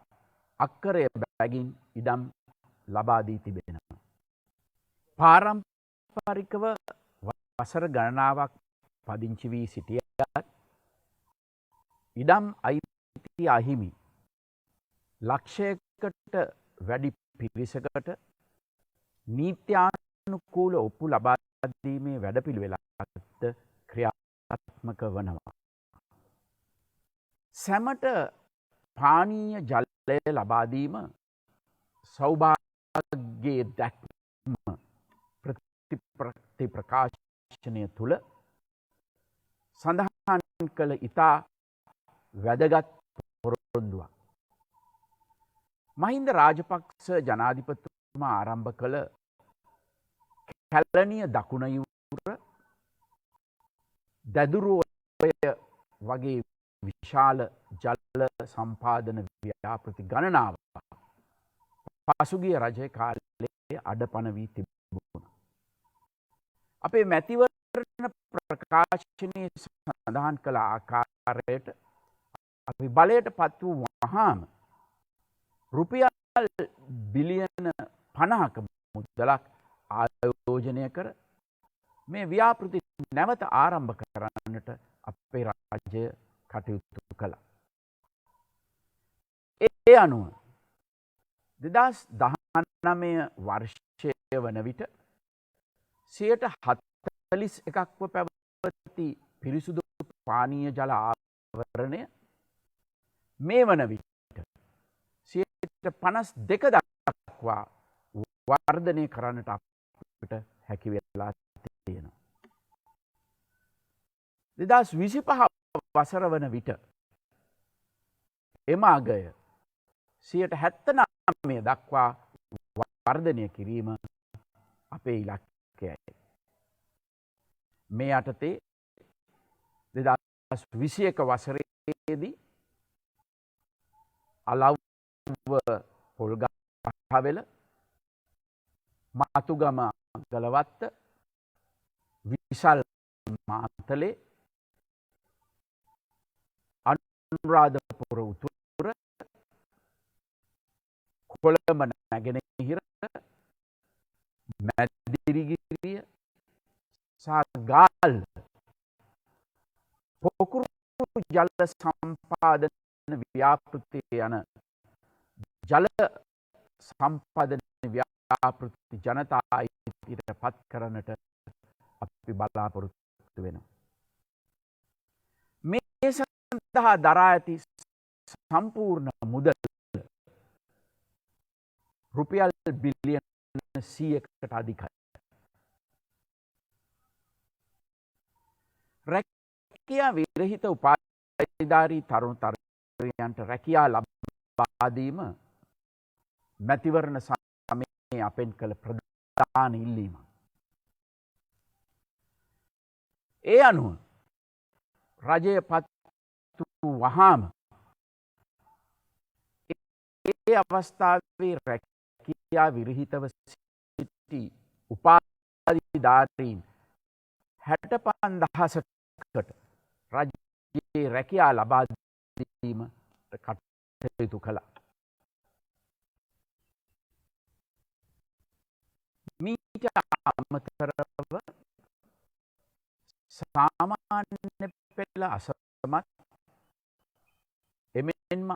අක්කරය බැගින් ඉඩම් ලබා දී තිබෙනවා. පාරම්පරිකව වසර ගණනාවක් පදිංචි වී සිටියත් ඉඩම් අයිති අහිමි ලක්ෂයකට වැඩි පිරිසකට නීත්‍යානුකූල ඔප්පු ලබා දීමේ වැඩපිළිවෙලත් ක්‍රියාත්මක වනවා. සැමට පානීය ජලය ලබා දීම සෞභාග්‍යයේ දැක්ම ප්‍රකාශනය තුළ සඳහන් කළ ඉතා වැදගත් පොරොන්දුවක්. මහින්ද රාජපක්ෂ ජනාධිපතිතුමා ආරම්භ කළ කැලණිය දකුණ යුර දැදුරුවය වගේ විශාල ජල සම්පාදන ව්‍යාපෘති ගණනාව පසුගිය රජය කාලයේ අඩපණ වී තිබුණා. අපේ මැතිවරණ ප්‍රකාශනයේ සඳහන් කළ ආකාරයට අපි බලයට පත් වූ වහාම රුපියල් බිලියන 50ක මුදලක් ආයෝජනය කර මේ ව්‍යාපෘති නැවත ආරම්භ කරන්නට අපේ රාජ්‍ය කටයුතු කළා. ඒ අනුව 2019 වර්ෂය වන විට 41%ක්ව පැවති පිරිසුදු පානීය ජල ආවරණය මේ වන විට 52% දක්වා වර්ධනය කරන්නට අපිට හැකි වෙලා තියෙනවා. 2025 වසර වන විට එම අගය 79% දක්වා වර්ධනය කිරීම අපේ ඉලක්කයයි. මේ යටතේ 2021 වසරේදී අලව්ව පොල්ගහවෙල මාතුගම ගලවත්ත විශාල මාතලේ අනුරාධපුර උතුර කොළඹ නැගෙනහිර මැදිරිගිරිය සහ ගාල්ල පොකුරු ජල සම්පාදන ව්‍යාපෘති යන ජල සම්පාදන ව්‍යාපෘති ජනතා ඉදිරියට පත් කරන්නට අපි බලාපොරොත්තු වෙනවා. මේ සඳහා දරා ඇති සම්පූර්ණ මුදල රුපියල් බිලියන 100කට අධිකයි. රැකියා විරහිත උපාධිධාරී තරුණ තරුණියන්ට රැකියා ලබා දීම මැතිවරණ සමයේ අපෙන් කළ ප්‍රධාන ඉල්ලීමක්. ඒ අනුව රජය පත් වූ වහාම ඒ අවස්ථාවේ රැකියා විරහිතව සිටි උපාධිධාරීන් 65,000කට රජයේ රැකියා ලබා දීමට කටයුතු කළා. මීට අමතරව සාමාන්‍ය පෙළ අසමත් එමෙන්ම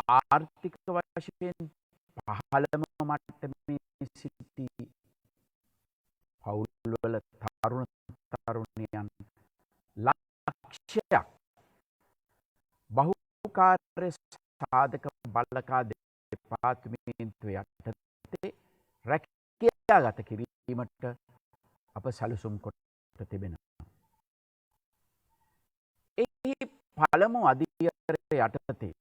ආර්ථික වශයෙන් පහළම මට්ටමේ සිටි පවුල්වල තරුණ තරුණියන් ලක්ෂයක් බහුකාර්ය සාධක බලකා දෙපාර්තමේන්තුව යටතේ රැකියාගත කිරීමට අප සැලසුම් කොට තිබෙනවා. එහි පළමු අධියර යටතේ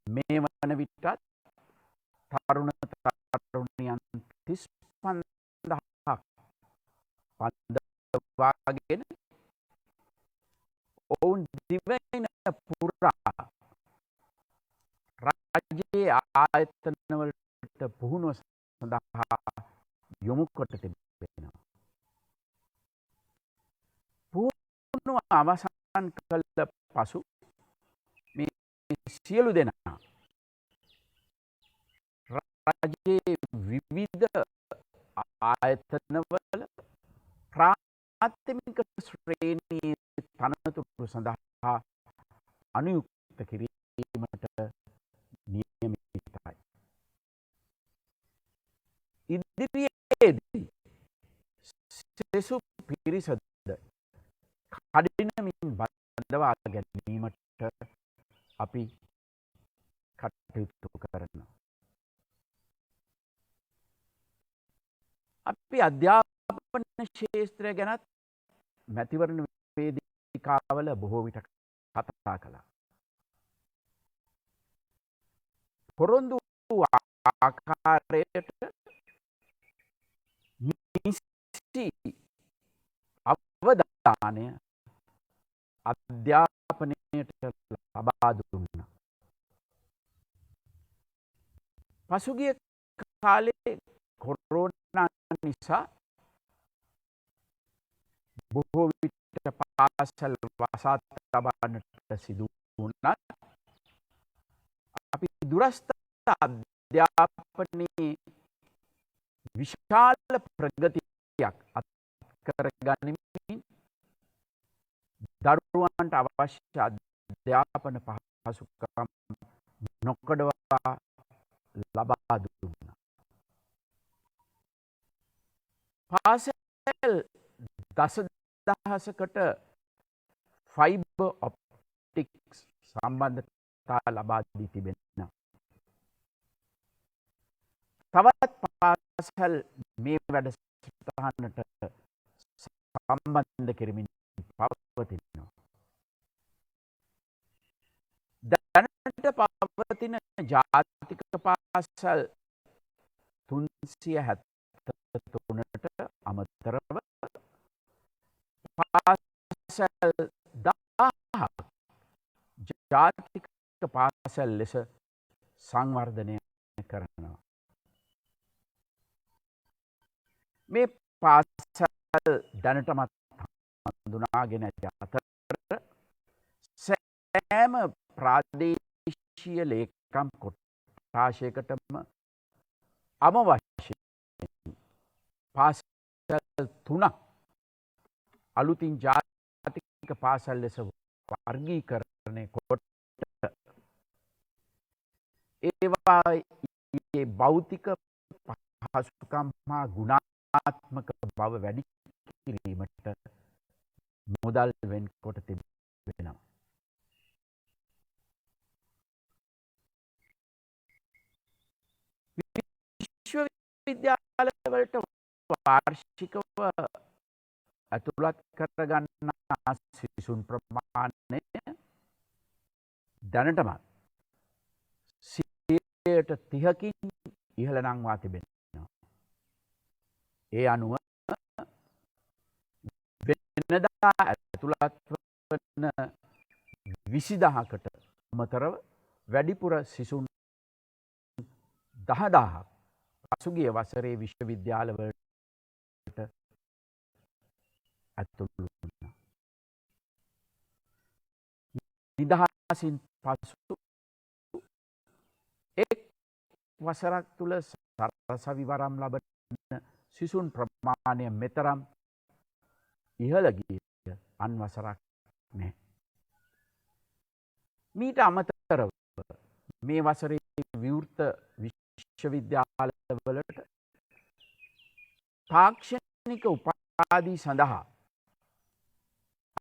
මේ වන විටත් තරුණ තරුණියන් 35,000ක් පන්දවාගෙන ඔවුන් දිවයින පුරා රජයේ ආයතනවලට පුහුණුව සඳහා යොමු කොට තිබෙනවා. පුහුණුව අවසන් කළ පසු මේ සියලු දෙනා රජයේ විවිධ ආයතනවල ප්‍රාථමික ශ්‍රේණියේ තනතුරු සඳහා අනුයුක්ත කිරීමට නියමිතයි. ඉදිරියේදී සෙසු පිරිසද කඩිනමින් බඳවා ගැනීමට අපි කටයුතු කරනවා. අපි අධ්‍යාපන ක්ෂේත්‍රය ගැනත් මැතිවරණ වේදිකාවල බොහෝ විට කතා කළා. පොරොන්දු ආකාරයට නිසි අවධානය අධ්‍යාපනයට ලබා දුන්නා. පසුගිය කාලේ කොරෝනා නිසා බොහෝ විට පාසල් වසා තබන්නට සිදු වුණත් අපි දුරස්ථ අධ්‍යාපනයේ විශාල ප්‍රගතියක් අත්කර ගනිමින් දරුවන්ට අවශ්‍ය අධ්‍යාපන පහසුකම් නොකඩවා ලබා දුන්නා. පාසල් දසදහසකට ෆයිබර් ඔප්ටික්ස් සම්බන්ධතා ලබා දී තිබෙනවා. තවත් පාසල් මේ වැඩසටහනට සම්බන්ධ කරමින් පවතිනවා. දැනට පවතින ජාතික පාසල් 373ට අමතරව පාසල් 1000ක් ජාතික පාසල් ලෙස සංවර්ධනය කරනවා. මේ පාසල් දැනටමත් හඳුනාගෙන ඇති අතර සෑම ප්‍රාදේශීය ලේකම් කොට්ඨාශයකටම වශයෙන් පාසල් 3ක් අලුතින් ජාතික පාසල් ලෙස වර්ගීකරණය කොට ඒවායේ භෞතික පහසුකම් හා ගුණාත්මක බව වැඩි කිරීමට මුදල් වෙන් කොට තිබෙනවා. විශ්වවිද්‍යාලවලට වාර්ෂිකව ඇතුළත් කරගන්නා සිසුන් ප්‍රමාණය දැනටමත් 30%කින් ඉහළ නංවා තිබෙනවා. ඒ අනුව වෙනදා ඇතුළත් වන 20000කට අමතරව වැඩිපුර සිසුන් 10000ක් පසුගිය වසරේ විශ්වවිද්‍යාලවලට ඇතුළු වුණා. නිදහසින් පසු එක් වසරක් තුළ සරසවිවරම් ලබන සිසුන් ප්‍රමාණය මෙතරම් ඉහළ ගිය අන් වසරක් නැහැ. මීට අමතරව මේ වසරේ විවෘත විශ්වවිද්‍යාලවලට තාක්ෂණික උපාධි සඳහා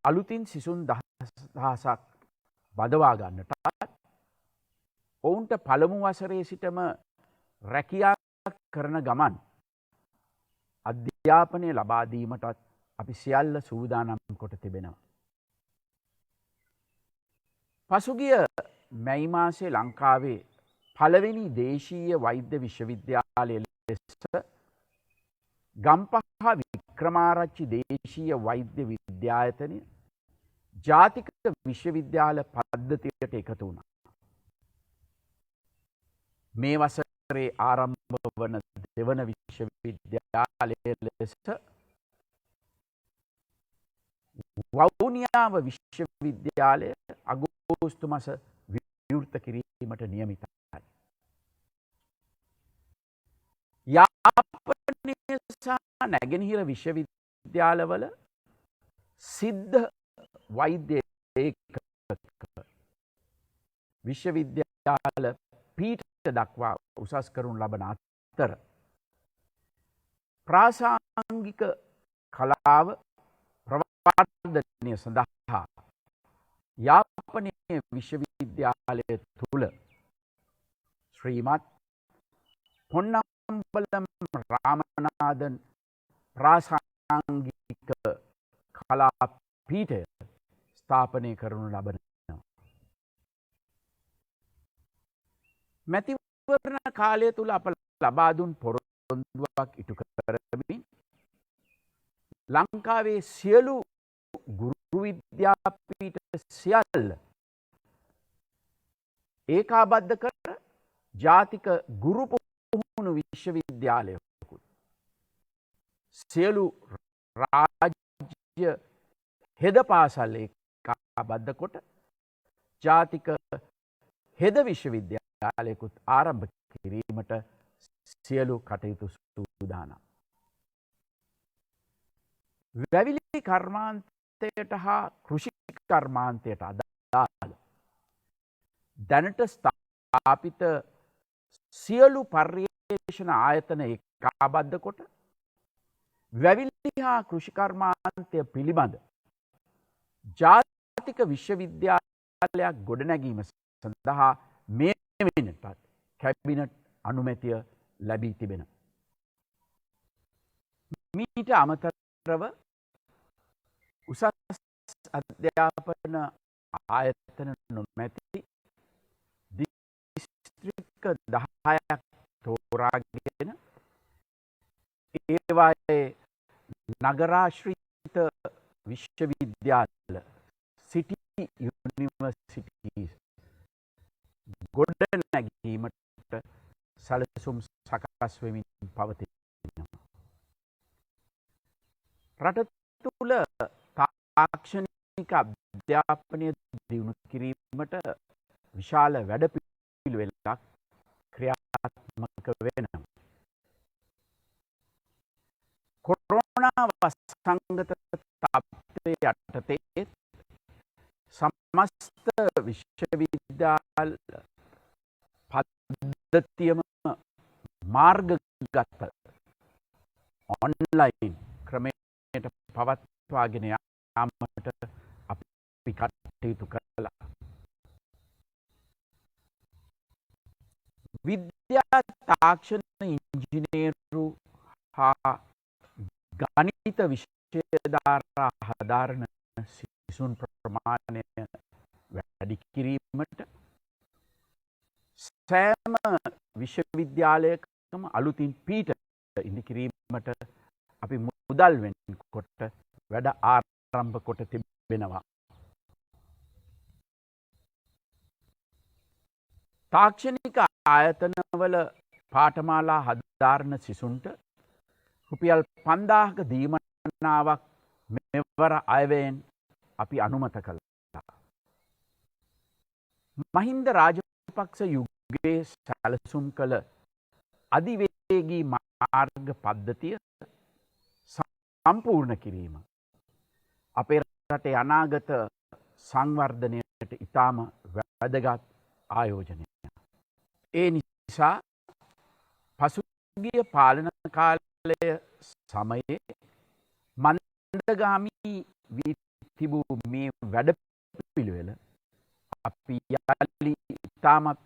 අලුතින් සිසුන් 10,000ක් බදවා ගන්නටත් ඔවුන්ට පළමු වසරේ සිටම රැකියා කරන ගමන් අධ්‍යාපනය ලබා දීමටත් අපි සියල්ල සූදානම් කොට තිබෙනවා. පසුගිය මැයි මාසයේ ලංකාවේ පළවෙනි දේශීය වෛද්‍ය විශ්වවිද්‍යාලය ලෙස ගම්පහ වික්‍රමාරච්චි දේශීය වෛද්‍ය විද්‍යායතනය ජාතික විශ්වවිද්‍යාල පද්ධතියට එකතු වුණා. මේ වසරේ ආරම්භ වන දෙවන විශ්වවිද්‍යාලය ලෙස වවුනියාව විශ්වවිද්‍යාලය අගෝස්තු මාස විවෘත කිරීමට නියමිතයි. යාපනය සහ නැගෙනහිර විශ්වවිද්‍යාලවල සිද්ධ වෛද්‍ය ඒකක විශ්වවිද්‍යාල පීඨ දක්වා උසස් කරනු ලබන අතර ප්‍රාසංගික කලාව ප්‍රවර්ධනය සඳහා යාපනයේ විශ්වවිද්‍යාලය තුළ ශ්‍රීමත් පොන්නම්බලම් රාමනාදන් ප්‍රාසංගික කලා පීඨය ස්ථාපනය කරනු ලබනවා. මැතිවරණ කාලය තුළ අප ලබා දුන් පොරොන්දුවක් ඉටු කරමින් ලංකාවේ සියලු ගුරු විද්‍යාපීඨ සියල්ල ඒකාබද්ධ කර ජාතික ගුරු පුහුණු විශ්වවිද්‍යාලයකුත් සියලු රාජ්‍ය හෙද පාසල් ඒකාබද්ධ කොට ජාතික හෙද විශ්වවිද්‍යාලයකුත් ආරම්භ කිරීමට සියලු කටයුතු සූදානම්. වැවිලි කර්මාන්තයට හා කෘෂි කර්මාන්තයට අදාළ දැනට ස්ථාපිත සියලු පර්යේෂණ ආයතන ඒකාබද්ධ කොට වැවිලි හා කෘෂි කර්මාන්තය පිළිබඳ ජාතික විශ්වවිද්‍යාලයක් ගොඩනැගීම සඳහා මේ වෙනටත් කැබිනට් අනුමැතිය ලැබී තිබෙන. මීට අමතරව උසස් අධ්‍යාපන ආයතන නොමැති දිස්ත්‍රික්ක 10ක් තෝරාගෙන ඒවායේ නගරාශ්‍රිත විශ්වවිද්‍යාල සිටි යුනිවර්සිටීස් ගොඩනැගීමට සැලසුම් සකස් වෙමින් පවතිනවා. රට තුළ තාක්ෂණික අධ්‍යාපනය දියුණු කිරීමට විශාල වැඩපිළිවෙලක් ක්‍රියාත්මක වෙනවා. කොරෝනා වසංගත තත්ත්වය යටතේ සමස්ත විශ්වවිද්‍යාල පද්ධතියම මාර්ගගත ඔන්ලයින් ක්‍රමයට පවත්වාගෙන යාමට අපි කටයුතු කළා. විද්‍යා තාක්ෂණ ඉංජිනේරු හා ගණිත විෂය ධාරා හදාරන සිසුන් ප්‍රමාණය වැඩි කිරීමට සෑම විශ්වවිද්‍යාලයකම අලුතින් පීඨ ඉදි කිරීමට අපි මුදල් වෙනකොට වැඩ ආරම්භ කොට තිබෙනවා. තාක්ෂණික ආයතනවල පාඨමාලා හදාරන සිසුන්ට රුපියල් 5000ක දීමනාවක් මෙවර අයවැයෙන් අපි අනුමත කළා. මහින්ද රාජපක්ෂ යුගයේ සැලසුම් කළ අධිවේගී මාර්ග පද්ධතිය සම්පූර්ණ කිරීම අපේ රටේ අනාගත සංවර්ධනයට ඉතාම වැදගත් ආයෝජනයක්. ඒ නිසා පසුගිය පාලන කාලය සමයේ මන්දගාමී වී තිබූ මේ වැඩපිළිවෙල අපි යලි ඉතාමත්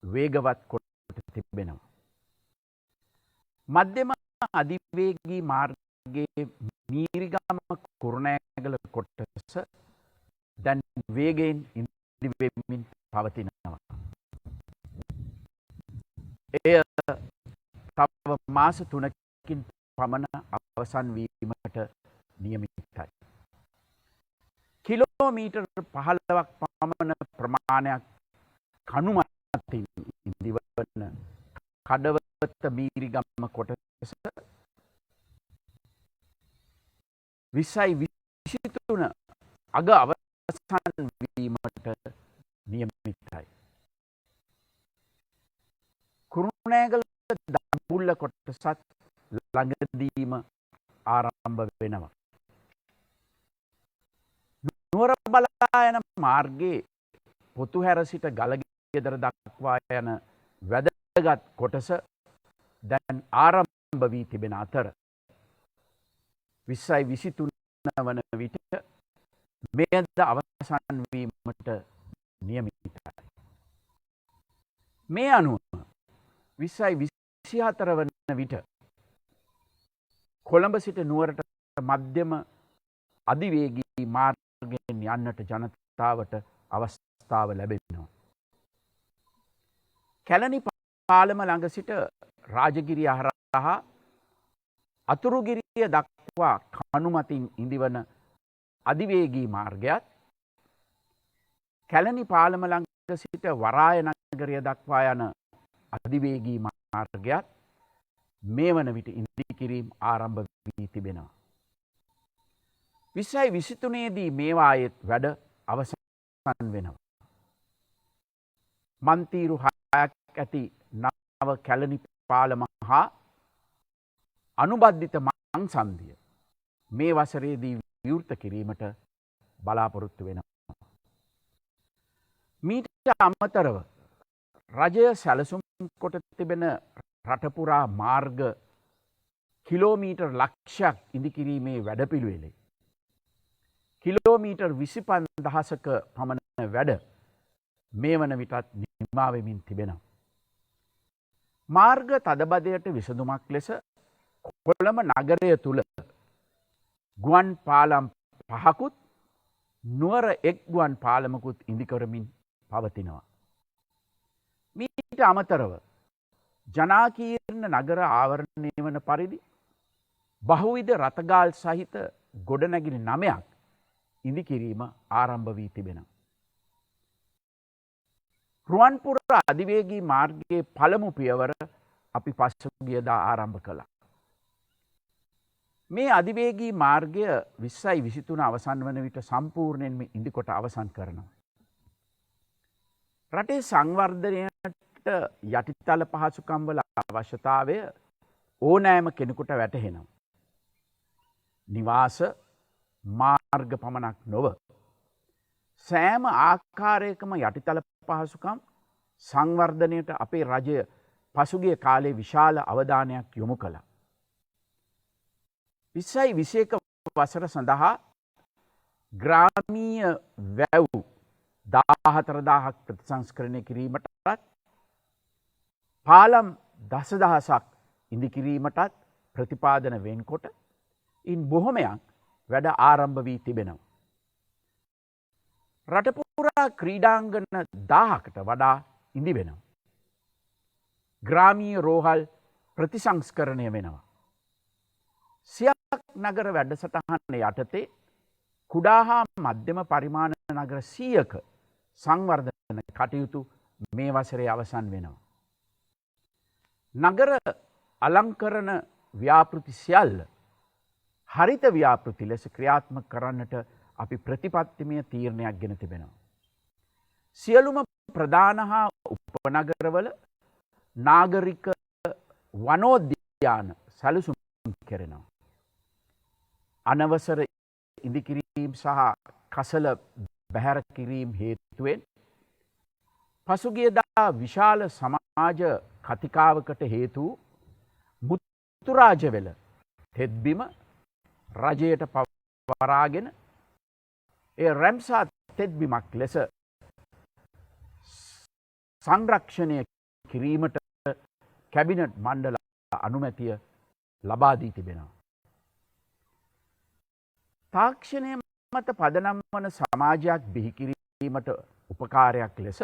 වේගවත් කොට තිබෙනවා. මධ්‍යම අධිවේගී මාර්ගයේ මීරිගම කුරුණෑගල කොටස දැන් වේගයෙන් ඉදිවෙමින් පවතිනවා. එය තව මාස 3කින් පමණ අවසන් වීමට නියමිතයි. කිලෝමීටර් 15ක් පමණ ප්‍රමාණයක් කණුමතින් ඉදිවන කඩවත මීරිගම කොටස 2023 අග අවසන් වීමට නියමිතයි. කුරුණෑගල දඹුල්ල කොටසත් ළඟදීම ආරම්භ වෙනවා. නුවර බලා යන මාර්ගයේ පොතුහැර සිට ගලගෙදර දක්වා යන වැදගත් කොටස දැන් ආරම්භ වී තිබෙන අතර 2023 වන විට මෙයද අවසන් වීමට නියමිතයි. මේ අනුව 2024 වන විට කොළඹ සිට නුවරට මධ්‍යම අධිවේගී මාර්ගයෙන් යන්නට ජනතාවට අවස්ථාව ලැබෙනවා. කැලණි පාලම ළඟ සිට රාජගිරිය හරහා අතුරුගිරිය දක්වා කණුමතින් ඉදිවන අධිවේගී මාර්ගයත් කැලණි පාලම ළඟ සිට වරාය නගරය දක්වා යන අධිවේගී මාර්ගයත් මේ වන විට ඉදිකිරීම ආරම්භ වී තිබෙනවා. 2023 දී මේවායේ වැඩ අවසන් වෙනවා. මන්තීරු 6ක් ඇති නව කැලණි පාලම හා අනුබද්ධිත මංසන්ධිය මේ වසරේදී විවෘත කිරීමට බලාපොරොත්තු වෙනවා. මීට අමතරව රජය සැලසුම් කොට තිබෙන රටපුරා මාර්ග කිලෝමීටර් ලක්ෂයක් ඉදිකිරීමේ වැඩපිළිවෙලේ කිලෝමීටර් 25,000ක පමණ වැඩ මේ වන විටත් නිමා වෙමින් තිබෙනවා. මාර්ග තදබදයට විසඳුමක් ලෙස කොළඹ නගරය තුල ගුවන් පාලම් 5කුත් නුවර එක් ගුවන් පාලමකුත් ඉදිකරමින් පවතිනවා. මීට අමතරව ජනාකීර්ණ නගර ආවරණය වන පරිදි බහුවිධ රථගාල් සහිත ගොඩනැගිලි 9ක් ඉදිකිරීම ආරම්භ වී තිබෙනවා. රුවන්පුර අධිවේගී මාර්ගයේ පළමු පියවර අපි පසුගියදා ආරම්භ කළා. මේ අධිවේගී මාර්ගය 2023 අවසන් වන විට සම්පූර්ණයෙන්ම ඉදිකොට අවසන් කරනවා. රටේ සංවර්ධනයට යටිතල පහසුකම් වල අවශ්‍යතාවය ඕනෑම කෙනෙකුට වැටහෙනවා. නිවාස මාර්ග පමණක් නොව සෑම ආකාරයකම යටිතල පහසුකම් සංවර්ධනයට අපේ රජය පසුගිය කාලේ විශාල අවධානයක් යොමු කළා. 2021 වසර සඳහා ග්‍රාමීය වැව් 14,000ක් ප්‍රතිසංස්කරණය කිරීමටත් පාලම් 10,000ක් ඉදි කිරීමටත් ප්‍රතිපාදන වෙන්කොට ඉන් බොහොමයක් වැඩ ආරම්භ වී තිබෙනවා. රටපුරා ක්‍රීඩාංගන 1000කට වඩා ඉදි වෙනවා. ග්‍රාමීය රෝහල් ප්‍රතිසංස්කරණය වෙනවා. සියක් නගර වැඩසටහන යටතේ කුඩා හා මධ්‍යම පරිමාණ නගර 100ක සංවර්ධන කටයුතු මේ වසරේ අවසන් වෙනවා. නගර අලංකරණ ව්‍යාපෘති සියල්ල හරිත ව්‍යාපෘති ලෙස ක්‍රියාත්මක කරන්නට අපි ප්‍රතිපත්තිමය තීරණයක් ගෙන තිබෙනවා. සියලුම ප්‍රධාන හා උපනගරවල නාගරික වනෝද්‍යාන සැලසුම් කෙරෙනවා. අනවසර ඉදිකිරීම් සහ කසල බැහැර කිරීම් හේතුවෙන් පසුගියදා විශාල සමාජ කතිකාවකට හේතු මුතුරාජවෙල තෙත්බිම රජයට පවරාගෙන ඒ රැම්සා තෙත්බිමක් ලෙස සංරක්ෂණය කිරීමට කැබිනට් මණ්ඩල අනුමැතිය ලබා දී තිබෙනවා. තාක්ෂණය මත පදනම් වන සමාජයක් බිහි කිරීමට උපකාරයක් ලෙස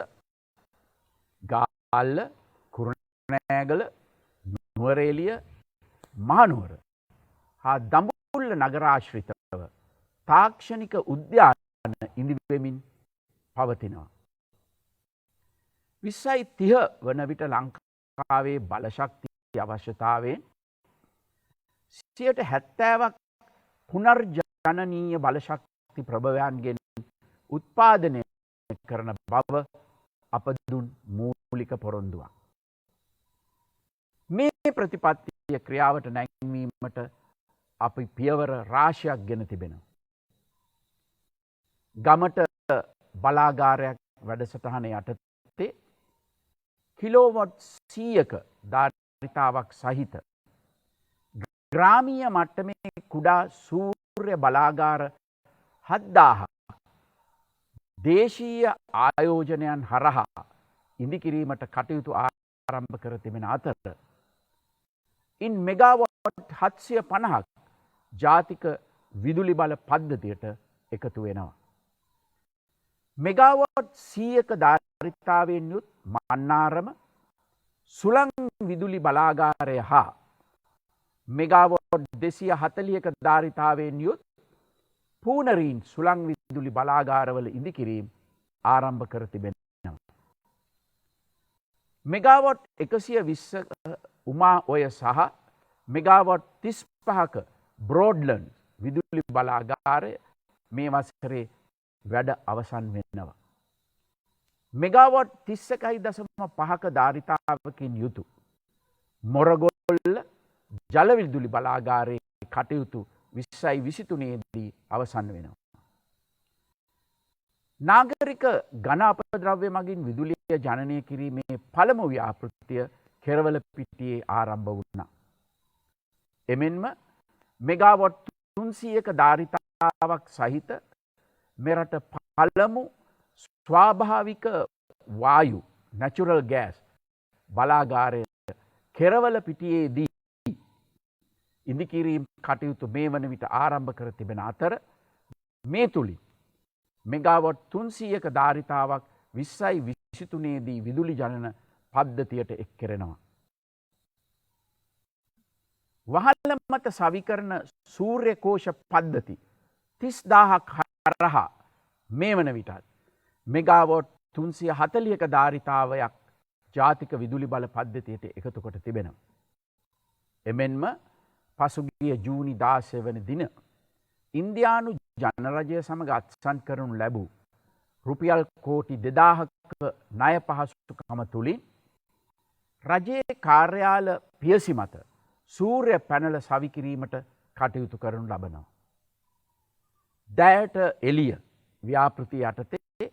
ගාල්ල, කුරුණෑගල, නුවරඑළිය, මහනුවර හා දඹුල්ල නගරාශ්‍රිතව තාක්ෂණික උද්‍යාන ඉදිවෙමින් පවතිනවා. 2030 වන විට ලංකාවේ බලශක්ති අවශ්‍යතාවයෙන් 70%ක් පුනර්ජනනීය බලශක්ති ප්‍රභවයන්ගෙන් උත්පාදනය කරන බව අප දුන් මූලික පොරොන්දුවක්. මේ ප්‍රතිපත්තිය ක්‍රියාවට නැංවීමට අපි පියවර රාශියක් ගෙන තිබෙනවා. ගමට බලාගාරයක් වැඩසටහන යටතේ කිලෝවොට් 100ක ධාරිතාවක් සහිත ග්‍රාමීය මට්ටමේ කුඩා සූර්ය බලාගාර 7000ක් දේශීය ආයෝජනයන් හරහා ඉදිකිරීමට කටයුතු ආරම්භ කර තිබෙන අතර ඉන් මෙගාවොට් 750ක් ජාතික විදුලි බල පද්ධතියට එකතු වෙනවා. මෙගාවොට් 100ක ධාරිතාවෙන් යුත් මන්නාරම සුළං විදුලි බලාගාරය හා මෙගාවොට් 240ක ධාරිතාවෙන් යුත් පූනරීන් සුළං විදුලි බලාගාරවල ඉදිකිරීම ආරම්භ කර තිබෙනවා. මෙගාවොට් 120 උමා ඔය සහ මෙගාවොට් 35ක බ්‍රෝඩ්ලන්ඩ් විදුලි බලාගාරය මේ වසරේ වැඩ අවසන් වෙනවා. මෙගාවොට් 31.5ක ධාරිතාවකින් යුතු මොරගොල්ල ජල විදුලි බලාගාරයේ කටයුතු 2023 දී අවසන් වෙනවා. නාගරික ඝන අපද්‍රව්‍ය මගින් විදුලිය ජනනය කිරීමේ පළමු ව්‍යාපෘතිය කෙරවල පිටියේ ආරම්භ වුණා. එමෙන්ම මෙගාවොට් 300ක ධාරිතාවක් සහිත මෙරට පළමු ස්වාභාවික වායු නැචරල් ගෑස් බලාගාරය කෙරවල පිටියේදී ඉදිකිරීම් කටයුතු මේ වන විට ආරම්භ කර තිබෙන අතර මේ තුලින් මෙගාවොට් 300ක ධාරිතාවක් 2023 දී විදුලි ජනන පද්ධතියට එක් කෙරෙනවා. වහල මත සවිකරන සූර්ය කෝෂ පද්ධති 30000ක් හරහා මේ වන විටත් මෙගාවොට් 340ක ධාරිතාවයක් ජාතික විදුලි බල පද්ධතියට එකතු කොට තිබෙනවා. එමෙන්ම පසුගිය ජූනි 16 වන දින ඉන්දියානු ජනරජය සමග අත්සන් කරනු ලැබූ රුපියල් කෝටි 2000ක ණය පහසුකම තුලින් රජයේ කාර්යාල පියසි මත සූර්ය පැනල සවිකිරීමට කටයුතු කරනු ලබනවා. දැයට එළිය ව්‍යාපෘති යටතේ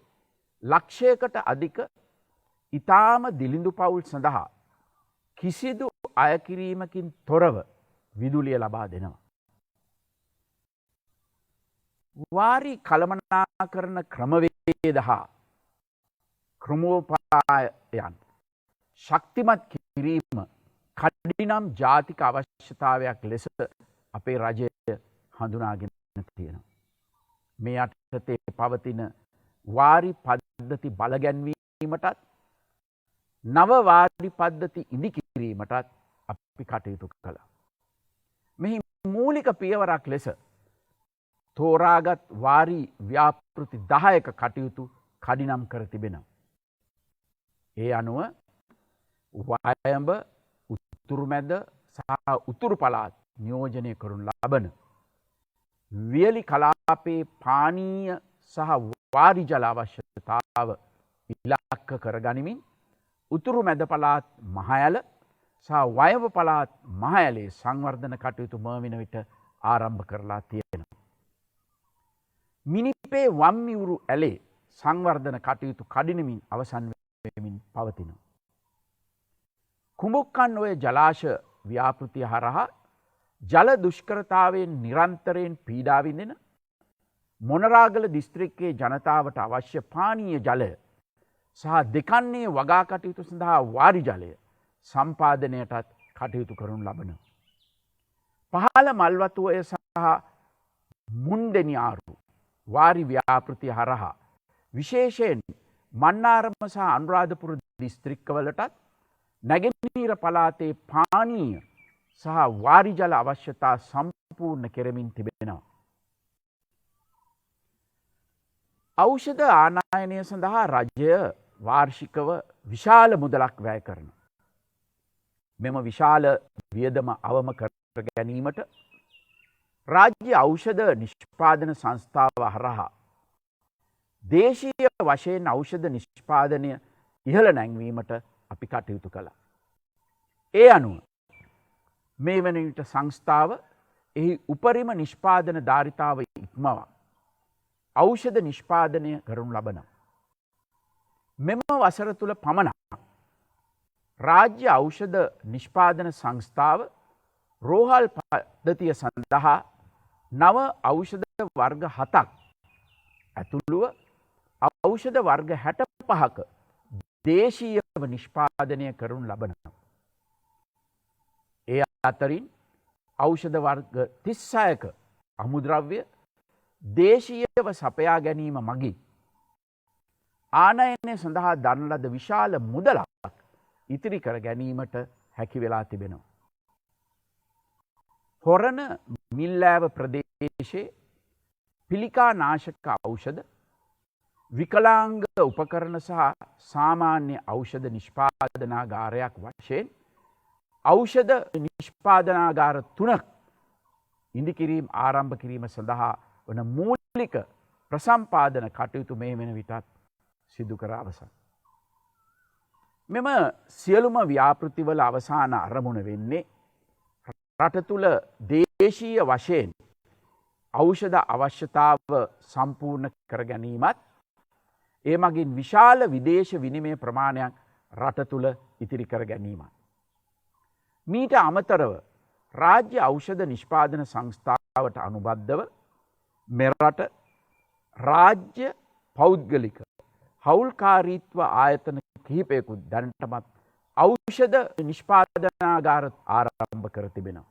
ලක්ෂයකට අධික ඊටාම දිලිඳු පවුල් සඳහා කිසිදු අයකිරීමකින් තොරව විදුලිය ලබා දෙනවා. වාරි කළමනාකරන ක්‍රමවේද හා ක්‍රමෝපායන් ශක්තිමත් කිරීම කඩිනම් ජාතික අවශ්‍යතාවයක් ලෙස අපේ රජය හඳුනාගෙන තියෙනවා. මේ යටතේ පවතින වාරි පද්ධති බලගැන්වීමටත් නව වාරි පද්ධති ඉදිකිරීමටත් අපි කටයුතු කළා. මෙහි මූලික පියවරක් ලෙස තෝරාගත් වාරි ව්‍යාපෘති 10ක කටයුතු කඩිනම් කර තිබෙනවා. ඒ අනුව වයඹ උතුරුමැද සහ උතුරු පළාත් නියෝජනය කරනු ලබන වියලි කලාපයේ පානීය සහ වාරි ජල අවශ්‍යතාව ඉලක්ක කරගනිමින් උතුරු මැද පළාත් මහඇල සහ වයඹ පළාත් මහඇලේ සංවර්ධන කටයුතු මර්වින විට ආරම්භ කරලා තියෙනවා. මිනිපේ වම්මිවුරු ඇලේ සංවර්ධන කටයුතු කඩිනමින් අවසන් වෙමින් පවතිනවා. කුඹුක්කන් ඔය ජලාශ ව්‍යාපෘතිය හරහා ජල දුෂ්කරතාවයෙන් නිරන්තරයෙන් පීඩා විඳින මොනරාගල දිස්ත්‍රික්කයේ ජනතාවට අවශ්‍ය පානීය ජලය සහ දෙකන්නේ වගා කටයුතු සඳහා වාරි ජලය සම්පාදනයටත් කටයුතු කරනු ලබන. පහළ මල්වතුවය සහ මුන්දෙනියාරු වාරි ව්‍යාපෘතිය හරහා විශේෂයෙන් මන්නාරම සහ අනුරාධපුර දිස්ත්‍රික්කවලටත් නැගෙනහිර පළාතේ පානීය සහ වාරි ජල අවශ්‍යතා සම්පූර්ණ කෙරමින් තිබෙනවා. ඖෂධ ආනයනය සඳහා රජය වාර්ෂිකව විශාල මුදලක් වැය කරනවා. මෙම විශාල වියදම අවම කර ගැනීමට රාජ්‍ය ඖෂධ නිෂ්පාදන සංස්ථාව හරහා දේශීය වශයෙන් ඖෂධ නිෂ්පාදනය ඉහළ නැංවීමට අපි කටයුතු කළා. ඒ අනුව මේ වන විට සංස්ථාව එහි උපරිම නිෂ්පාදන ධාරිතාව ඉක්මවා ඖෂධ නිෂ්පාදනය කරනු ලබනවා. මෙම වසර තුළ පමණක් රාජ්‍ය ඖෂධ නිෂ්පාදන සංස්ථාව රෝහල් පද්ධතිය සඳහා නව ඖෂධ වර්ග 7ක් ඇතුළුව ඖෂධ වර්ග 65ක දේශීයව නිෂ්පාදනය කරනු ලබනවා. ඒ අතරින් ඖෂධ වර්ග 36ක අමුද්‍රව්‍ය දේශීයව සපයා ගැනීම මගින් ආනයනය සඳහා දරන ලද විශාල මුදලක් ඉතිරි කර ගැනීමට හැකි වෙලා තිබෙනවා. හොරණ මිල්ලෑව ප්‍රදේශයේ පිළිකා නාශක ඖෂධ විකලාංග උපකරණ සහ සාමාන්‍ය ඖෂධ නිෂ්පාදනාගාරයක් වශයෙන් ඖෂධ නිෂ්පාදනාගාර 3ක් ඉදිකිරීම ආරම්භ කිරීම සඳහා වන මූලික ප්‍රසම්පාදන කටයුතු මේ වෙන විටත් සිදු කර අවසන්. මෙම සියලුම ව්‍යාපෘතිවල අවසාන අරමුණ වෙන්නේ රට තුළ දේශීය වශයෙන් ඖෂධ අවශ්‍යතාව සම්පූර්ණ කර ගැනීමත් ඒ මගින් විශාල විදේශ විනිමය ප්‍රමාණයක් රට තුළ ඉතිරි කර ගැනීමත්. මීට අමතරව රාජ්‍ය ඖෂධ නිෂ්පාදන සංස්ථාවට අනුබද්ධව මෙරට රාජ්‍ය පෞද්ගලික හවුල්කාරීත්ව ආයතන කිහිපයකුත් දැනටමත් ඖෂධ නිෂ්පාදනාගාර ආරම්භ කර තිබෙනවා.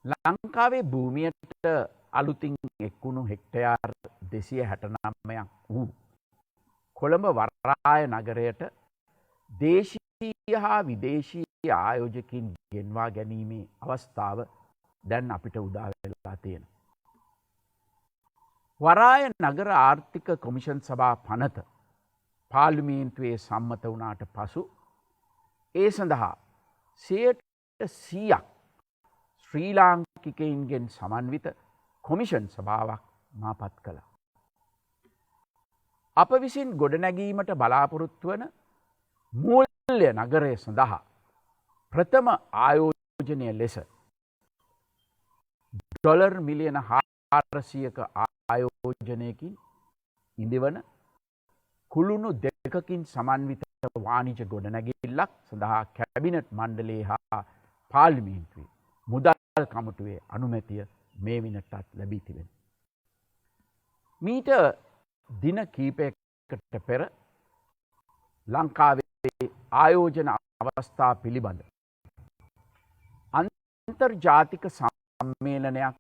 ලංකාවේ භූමියට අලුතින් එක්වුණු හෙක්ටයාර් 269ක් වූ කොළඹ වරාය නගරයට දේශීය හා විදේශීය ආයෝජකින් ගෙන්වා ගැනීමේ අවස්ථාව දැන් අපිට උදා වෙලා තියෙනවා. වරාය නගර ආර්ථික කොමිෂන් සභා පනත පාර්ලිමේන්තුවේ සම්මත වුණාට පසු ඒ සඳහා 100% ශ්‍රී ලාංකිකයින්ගෙන් සමන්විත කොමිෂන් සභාවක් මාපත් කළා. අප විසින් ගොඩනැගීමට බලාපොරොත්තු වන මූල්‍ය නගරය සඳහා ප්‍රථම ආයෝජනය ලෙස ඩොලර් මිලියන 400ක ආයෝජනයකින් ඉදිවන කුළුණු දෙකකින් සමන්විත වාණිජ ගොඩනැගිල්ලක් සඳහා කැබිනට් මණ්ඩලයේ හා පාර්ලිමේන්තුවේ මුදල් කමිටුවේ අනුමැතිය මේ විනටත් ලැබී තිබෙනවා. මීට දින කීපයකට පෙර ලංකාවේ ආයෝජන අවස්ථා පිළිබඳ අන්තර්ජාතික සම්මේලනයක්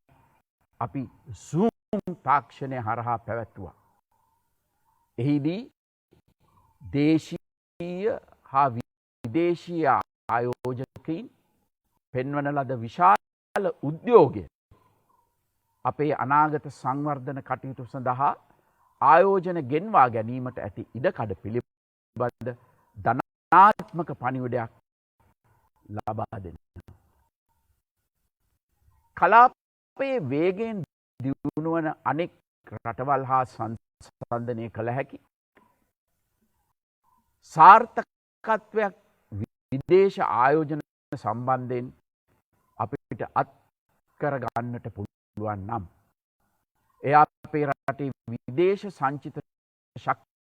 අපි Zoom තාක්ෂණය හරහා පැවැත්වුවා. එහිදී දේශීය හා විදේශීය ආයෝජකයින් පෙන්වන ලද විශාල උද්‍යෝගය අපේ අනාගත සංවර්ධන කටයුතු සඳහා ආයෝජන ගෙන්වා ගැනීමට ඇති ඉඩකඩ පිළිබඳ ධනාත්මක පණිවිඩයක් ලබා දෙන්න. කලාපයේ වේගයෙන් දියුණුවන අනෙක් රටවල් හා සංසන්දනය කළ හැකි සාර්ථකත්වයක් විදේශ ආයෝජන සම්බන්ධයෙන් අපිට අත් කරගන්නට පුළුවන් නම් එය අපේ රටේ විදේශ සංචිත ශක්තිය